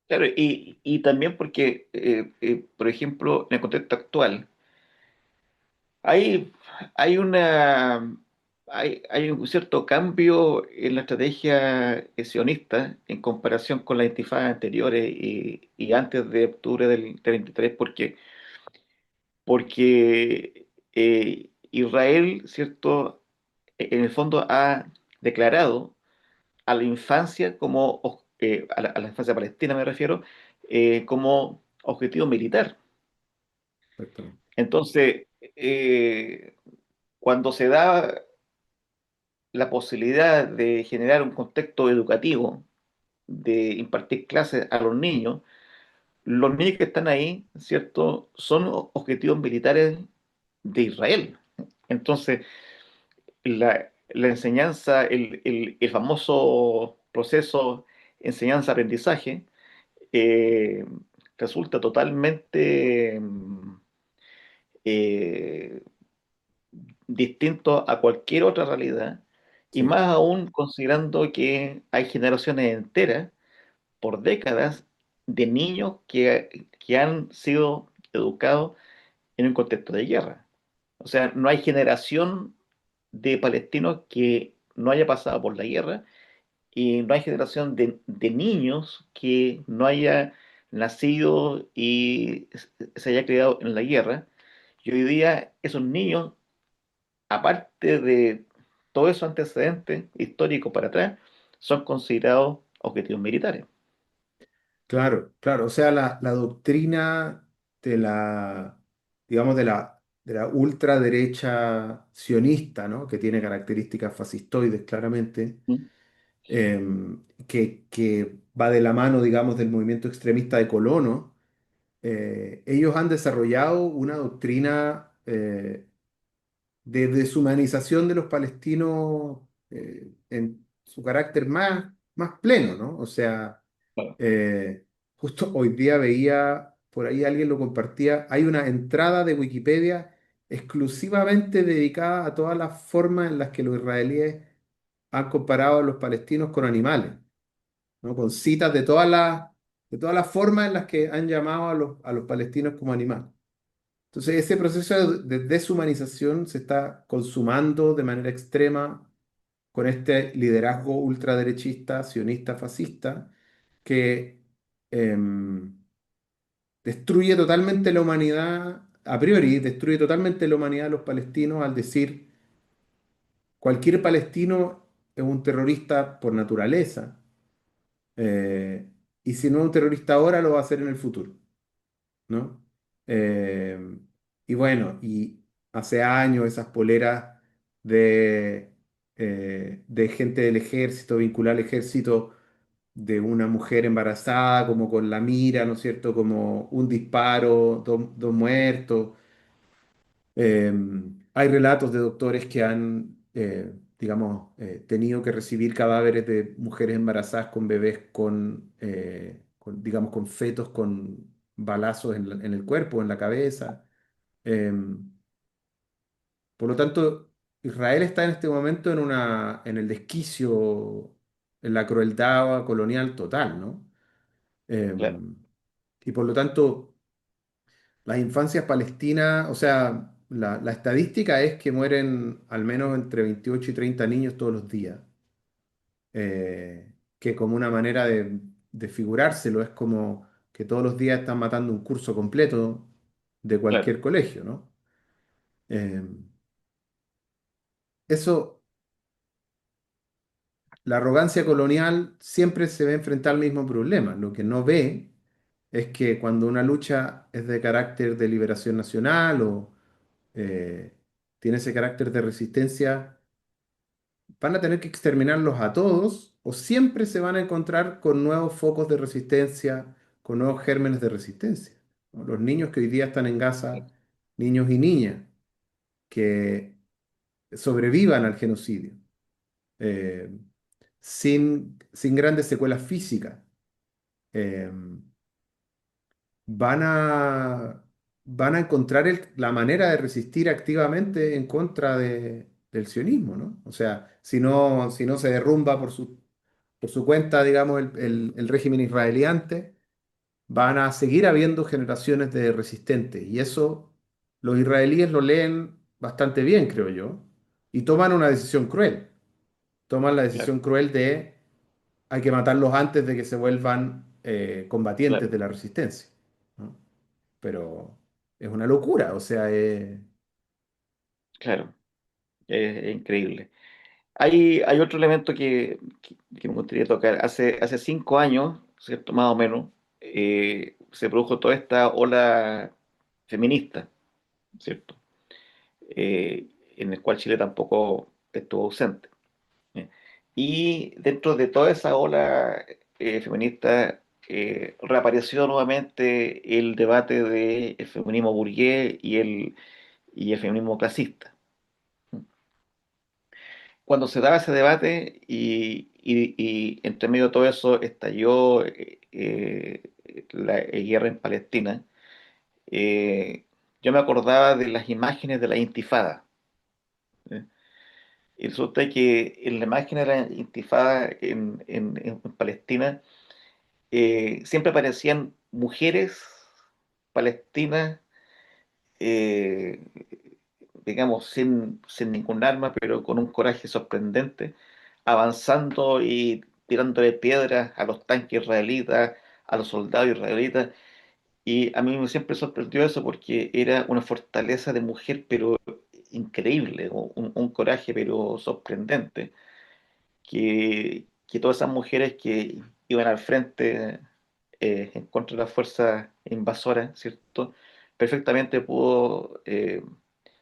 claro, y también porque, por ejemplo, en el contexto actual, hay, hay una, hay un cierto cambio en la estrategia sionista en comparación con las intifadas anteriores y antes de octubre del 23, porque Israel, ¿cierto?, en el fondo ha declarado a la infancia a la infancia palestina me refiero, como objetivo militar. Exactamente. Entonces, cuando se da la posibilidad de generar un contexto educativo, de impartir clases a los niños que están ahí, ¿cierto?, son objetivos militares de Israel. Entonces, la enseñanza, el famoso proceso enseñanza-aprendizaje, eh, resulta totalmente eh, distinto a cualquier otra realidad, y Sí, más aún considerando que hay generaciones enteras, por décadas, de niños que han sido educados en un contexto de guerra. O sea, no hay generación de palestinos que no haya pasado por la guerra y no hay generación de niños que no haya nacido y se haya criado en la guerra. Y hoy día esos niños, aparte de todos esos antecedentes históricos para atrás, son considerados objetivos militares. claro, claro. O sea, la doctrina de digamos, de la ultraderecha sionista, ¿no? Que tiene características fascistoides claramente, ¿Mm? que va de la mano, digamos, del movimiento extremista de colonos. ellos han desarrollado una doctrina de deshumanización de los palestinos en su carácter más pleno, ¿no? O sea, claro, justo hoy día veía, por ahí alguien lo compartía, hay una entrada de Wikipedia exclusivamente dedicada a todas las formas en las que los israelíes han comparado a los palestinos con animales, ¿no? Con citas de todas las formas en las que han llamado a los palestinos como animales. Entonces, ese proceso de deshumanización se está consumando de manera extrema con este liderazgo ultraderechista, sionista, fascista, que em, destruye totalmente la humanidad, a priori, destruye totalmente la humanidad de los palestinos al decir cualquier palestino es un terrorista por naturaleza, eh, y si no es un terrorista ahora, lo va a hacer en el futuro, ¿no? Eh, y bueno, y hace años esas poleras de gente del ejército, vincular al ejército de una mujer embarazada, como con la mira, ¿no es cierto? Como un disparo, dos muertos. Eh, Hay relatos de doctores que han, digamos, tenido que recibir cadáveres de mujeres embarazadas con bebés digamos, con fetos con balazos en el cuerpo, en la cabeza. Eh, por lo tanto, Israel está en este momento en el desquicio, en la crueldad colonial total, ¿no? Eh, claro, y por lo tanto, las infancias palestinas, o sea, la estadística es que mueren al menos entre 28 y 30 niños todos los días, que como una manera de figurárselo es como que todos los días están matando un curso completo de claro, cualquier colegio, ¿no? Eh, eso, la arrogancia colonial siempre se ve enfrentar al mismo problema. Lo que no ve es que cuando una lucha es de carácter de liberación nacional o eh, tiene ese carácter de resistencia, van a tener que exterminarlos a todos o siempre se van a encontrar con nuevos focos de resistencia, con nuevos gérmenes de resistencia, ¿no? Los niños que hoy día están en Gaza, niños y niñas que sobrevivan al genocidio, eh, sin grandes secuelas físicas, eh, van a, van a encontrar la manera de resistir activamente en contra del sionismo, ¿no? O sea, si no se derrumba por su cuenta, digamos, el régimen israelí antes, van a seguir habiendo generaciones de resistentes. Y eso los israelíes lo leen bastante bien, creo yo, y toman una decisión cruel. Toman la claro, decisión cruel de hay que matarlos antes de que se vuelvan combatientes claro, de la resistencia, ¿no? Pero es una locura, o sea, claro, es increíble. Hay otro elemento que me gustaría tocar. Hace 5 años, ¿cierto? Más o menos, se produjo toda esta ola feminista, ¿cierto? En el cual Chile tampoco estuvo ausente. ¿Eh? Y dentro de toda esa ola feminista reapareció nuevamente el debate del feminismo burgués y el feminismo clasista. Cuando se daba ese debate y entre medio de todo eso estalló la guerra en Palestina, eh, yo me acordaba de las imágenes de la Intifada. ¿Eh? Y resulta que en la imagen de la Intifada en Palestina siempre aparecían mujeres palestinas, eh, digamos, sin ningún arma, pero con un coraje sorprendente, avanzando y tirándole piedras a los tanques israelitas, a los soldados israelitas. Y a mí me siempre sorprendió eso porque era una fortaleza de mujer, pero increíble, un coraje, pero sorprendente, que todas esas mujeres que iban al frente en contra de las fuerzas invasoras, ¿cierto? Perfectamente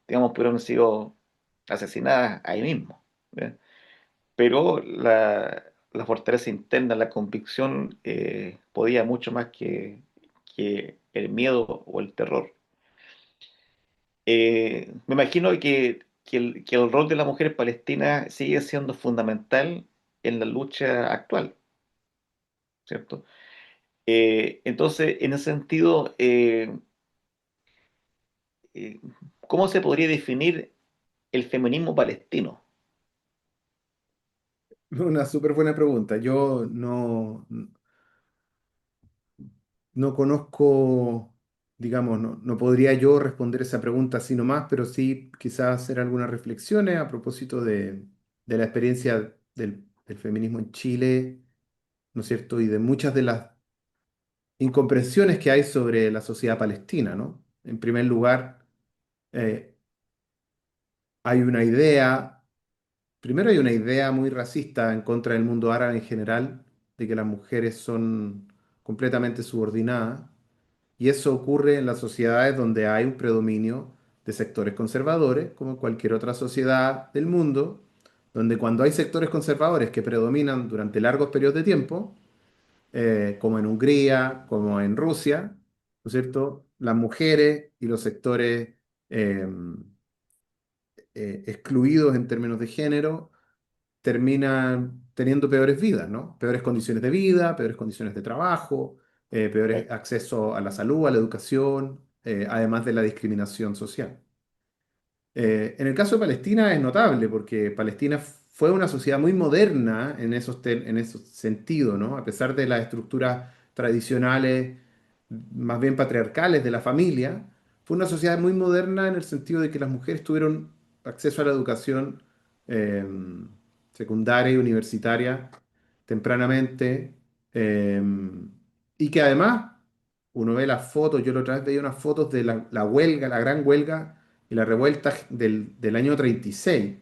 digamos, pudieron haber sido asesinadas ahí mismo. ¿Ve? Pero la fortaleza interna, la convicción, podía mucho más que el miedo o el terror. Me imagino que el rol de la mujer palestina sigue siendo fundamental en la lucha actual, ¿cierto? Entonces, en ese sentido, eh, ¿cómo se podría definir el feminismo palestino? Una súper buena pregunta. Yo no conozco, digamos, no podría yo responder esa pregunta así nomás, pero sí quizás hacer algunas reflexiones a propósito de la experiencia del feminismo en Chile, ¿no es cierto? Y de muchas de las incomprensiones que hay sobre la sociedad palestina, ¿no? En primer lugar, eh, hay una idea, primero hay una idea muy racista en contra del mundo árabe en general, de que las mujeres son completamente subordinadas. Y eso ocurre en las sociedades donde hay un predominio de sectores conservadores, como en cualquier otra sociedad del mundo, donde cuando hay sectores conservadores que predominan durante largos periodos de tiempo, como en Hungría, como en Rusia, ¿no es cierto? Las mujeres y los sectores eh, excluidos en términos de género terminan teniendo peores vidas, ¿no? Peores condiciones de vida, peores condiciones de trabajo, peores acceso a la salud, a la educación, además de la discriminación social. En el caso de Palestina es notable porque Palestina fue una sociedad muy moderna en esos sentidos, ¿no? A pesar de las estructuras tradicionales, más bien patriarcales de la familia, fue una sociedad muy moderna en el sentido de que las mujeres tuvieron acceso a la educación eh, secundaria y universitaria tempranamente, eh, y que además uno ve las fotos, yo la otra vez veía unas fotos de la huelga, la gran huelga y la revuelta del año 36,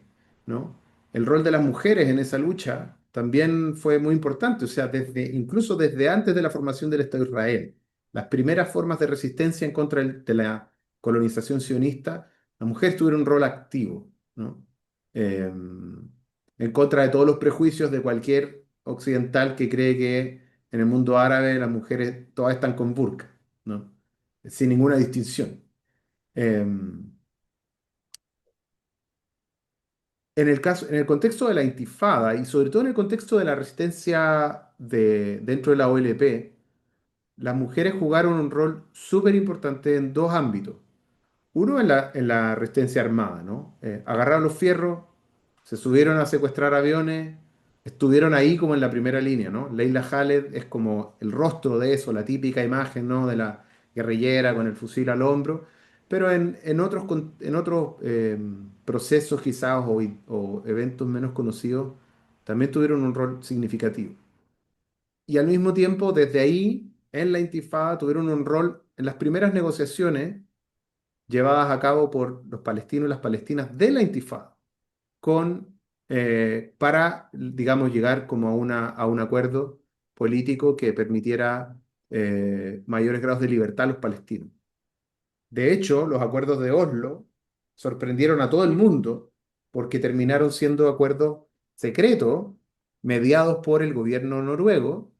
¿no? El rol de las mujeres en esa lucha también fue muy importante, o sea, incluso desde antes de la formación del Estado de Israel, las primeras formas de resistencia en contra de la colonización sionista, las mujeres tuvieron un rol activo, ¿no? Eh, en contra de todos los prejuicios de cualquier occidental que cree que en el mundo árabe las mujeres todas están con burka, ¿no? Sin ninguna distinción. Eh, en el contexto de la intifada y sobre todo en el contexto de la resistencia dentro de la OLP, las mujeres jugaron un rol súper importante en dos ámbitos. Uno en la resistencia armada, ¿no? Agarraron los fierros, se subieron a secuestrar aviones, estuvieron ahí como en la primera línea, ¿no? Leila Khaled es como el rostro de eso, la típica imagen, ¿no? De la guerrillera con el fusil al hombro, pero en otros procesos quizás o eventos menos conocidos también tuvieron un rol significativo. Y al mismo tiempo, desde ahí, en la Intifada, tuvieron un rol en las primeras negociaciones llevadas a cabo por los palestinos y las palestinas de la Intifada, para, digamos, llegar como a un acuerdo político que permitiera mayores grados de libertad a los palestinos. De hecho, los acuerdos de Oslo sorprendieron a todo el mundo porque terminaron siendo acuerdos secretos mediados por el gobierno noruego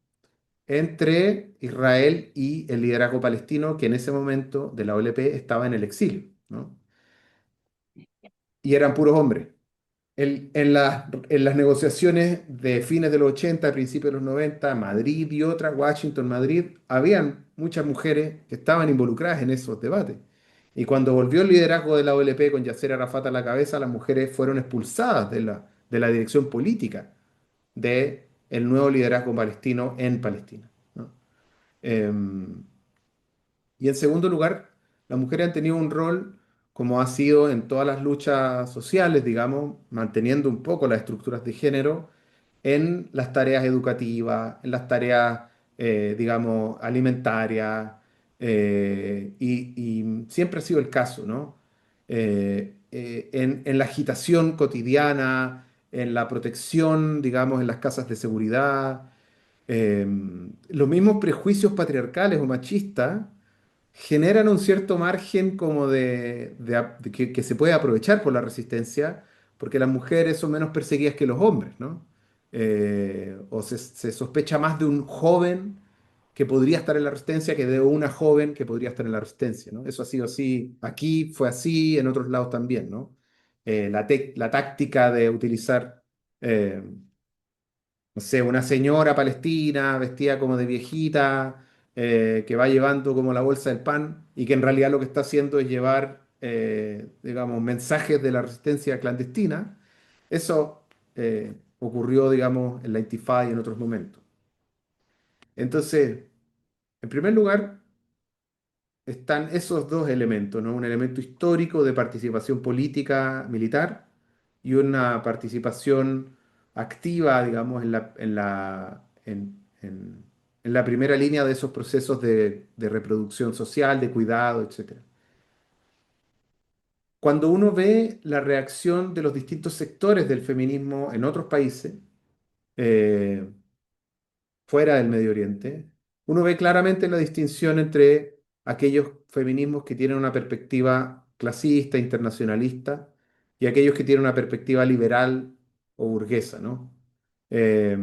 entre Israel y el liderazgo palestino que en ese momento de la OLP estaba en el exilio, ¿no? Y eran puros hombres. En las negociaciones de fines de los 80, principios de los 90, Madrid y otras, Washington, Madrid, habían muchas mujeres que estaban involucradas en esos debates. Y cuando volvió el liderazgo de la OLP con Yasser Arafat a la cabeza, las mujeres fueron expulsadas de la dirección política del nuevo liderazgo palestino en Palestina, ¿no? Y en segundo lugar, las mujeres han tenido un rol, como ha sido en todas las luchas sociales, digamos, manteniendo un poco las estructuras de género en las tareas educativas, en las tareas, digamos, alimentarias, y siempre ha sido el caso, ¿no? En la agitación cotidiana, en la protección, digamos, en las casas de seguridad, eh, los mismos prejuicios patriarcales o machistas generan un cierto margen como que se puede aprovechar por la resistencia, porque las mujeres son menos perseguidas que los hombres, ¿no? O se sospecha más de un joven que podría estar en la resistencia que de una joven que podría estar en la resistencia, ¿no? Eso ha sido así, aquí fue así, en otros lados también, ¿no? La táctica de utilizar, eh, no sé, una señora palestina vestida como de viejita, que va llevando como la bolsa del pan y que en realidad lo que está haciendo es llevar, digamos, mensajes de la resistencia clandestina. Eso ocurrió, digamos, en la Intifada y en otros momentos. Entonces, en primer lugar, están esos dos elementos, ¿no? Un elemento histórico de participación política militar y una participación activa, digamos, en la primera línea de esos procesos de reproducción social, de cuidado, etcétera. Cuando uno ve la reacción de los distintos sectores del feminismo en otros países, eh, fuera del Medio Oriente, uno ve claramente la distinción entre aquellos feminismos que tienen una perspectiva clasista, internacionalista, y aquellos que tienen una perspectiva liberal o burguesa, ¿no? Eh,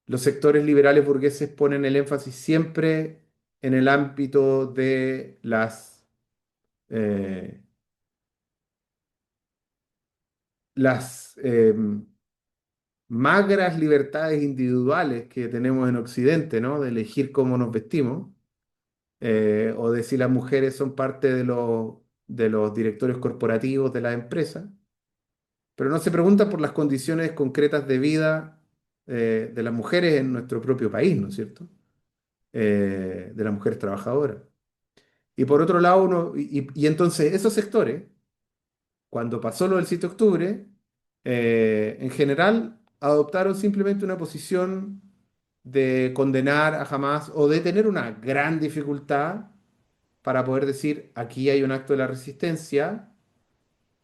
los sectores liberales burgueses ponen el énfasis siempre en el ámbito de eh, las magras libertades individuales que tenemos en Occidente, ¿no? De elegir cómo nos vestimos o de si las mujeres son parte de los directorios corporativos de las empresas, pero no se preguntan por las condiciones concretas de vida de las mujeres en nuestro propio país, ¿no es cierto? De las mujeres trabajadoras. Y por otro lado, y entonces esos sectores, cuando pasó lo del 7 de octubre, en general adoptaron simplemente una posición de condenar a Hamas o de tener una gran dificultad para poder decir aquí hay un acto de la resistencia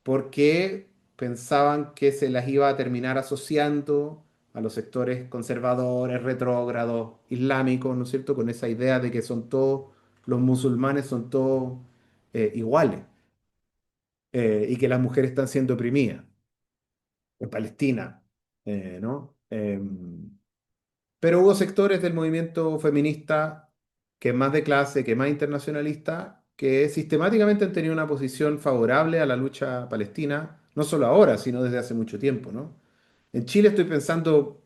porque pensaban que se las iba a terminar asociando a los sectores conservadores, retrógrados, islámicos, ¿no es cierto? Con esa idea de que son todos, los musulmanes son todos iguales y que las mujeres están siendo oprimidas en Palestina, ¿no? Pero hubo sectores del movimiento feminista que es más de clase, que es más internacionalista, que sistemáticamente han tenido una posición favorable a la lucha palestina, no solo ahora, sino desde hace mucho tiempo, ¿no? En Chile estoy pensando,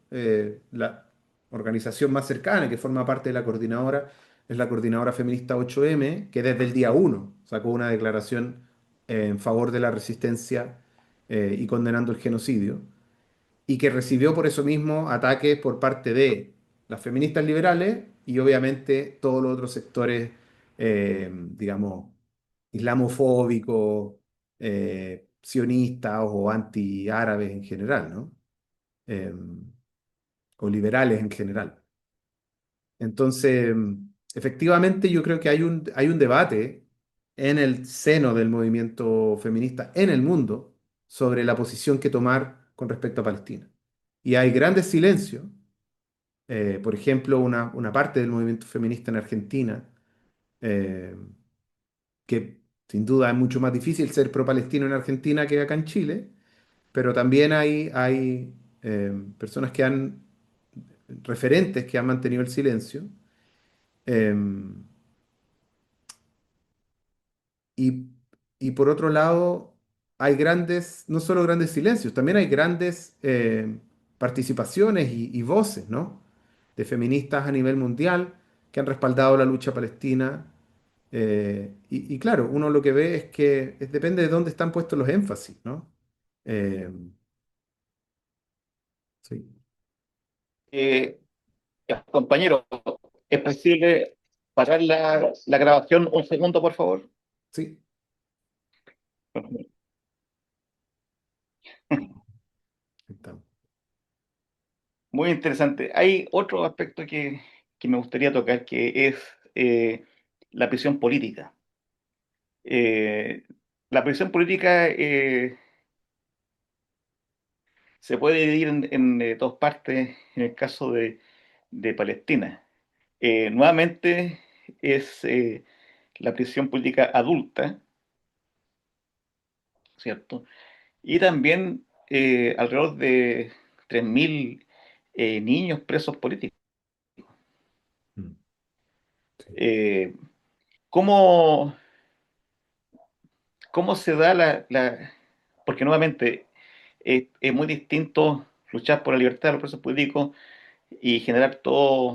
la organización más cercana que forma parte de la coordinadora es la Coordinadora Feminista 8M, que desde el día uno sacó una declaración en favor de la resistencia y condenando el genocidio y que recibió por eso mismo ataques por parte de las feministas liberales y obviamente todos los otros sectores, digamos, islamofóbicos, sionistas o anti-árabes en general, ¿no? Eh, o liberales en general. Entonces, efectivamente, yo creo que hay un debate en el seno del movimiento feminista en el mundo sobre la posición que tomar con respecto a Palestina. Y hay grandes silencios. Por ejemplo, una parte del movimiento feminista en Argentina, eh, que sin duda es mucho más difícil ser pro-palestino en Argentina que acá en Chile, pero también hay personas referentes que han mantenido el silencio. Eh, y, y por otro lado, hay grandes, no solo grandes silencios, también hay grandes participaciones y voces, ¿no? De feministas a nivel mundial que han respaldado la lucha palestina. Y claro, uno lo que ve es que depende de dónde están puestos los énfasis, ¿no? Eh, sí, Eh, Compañero, ¿es posible parar la grabación un segundo, por favor? sí, estamos. Muy interesante. Hay otro aspecto que me gustaría tocar, que es la prisión política. Eh, la prisión política se puede dividir en dos partes en el caso de Palestina. Nuevamente es la prisión política adulta, ¿cierto? Y también alrededor de 3.000 niños presos políticos. Eh, ¿cómo, cómo se da porque nuevamente es muy distinto luchar por la libertad de los presos políticos y generar todo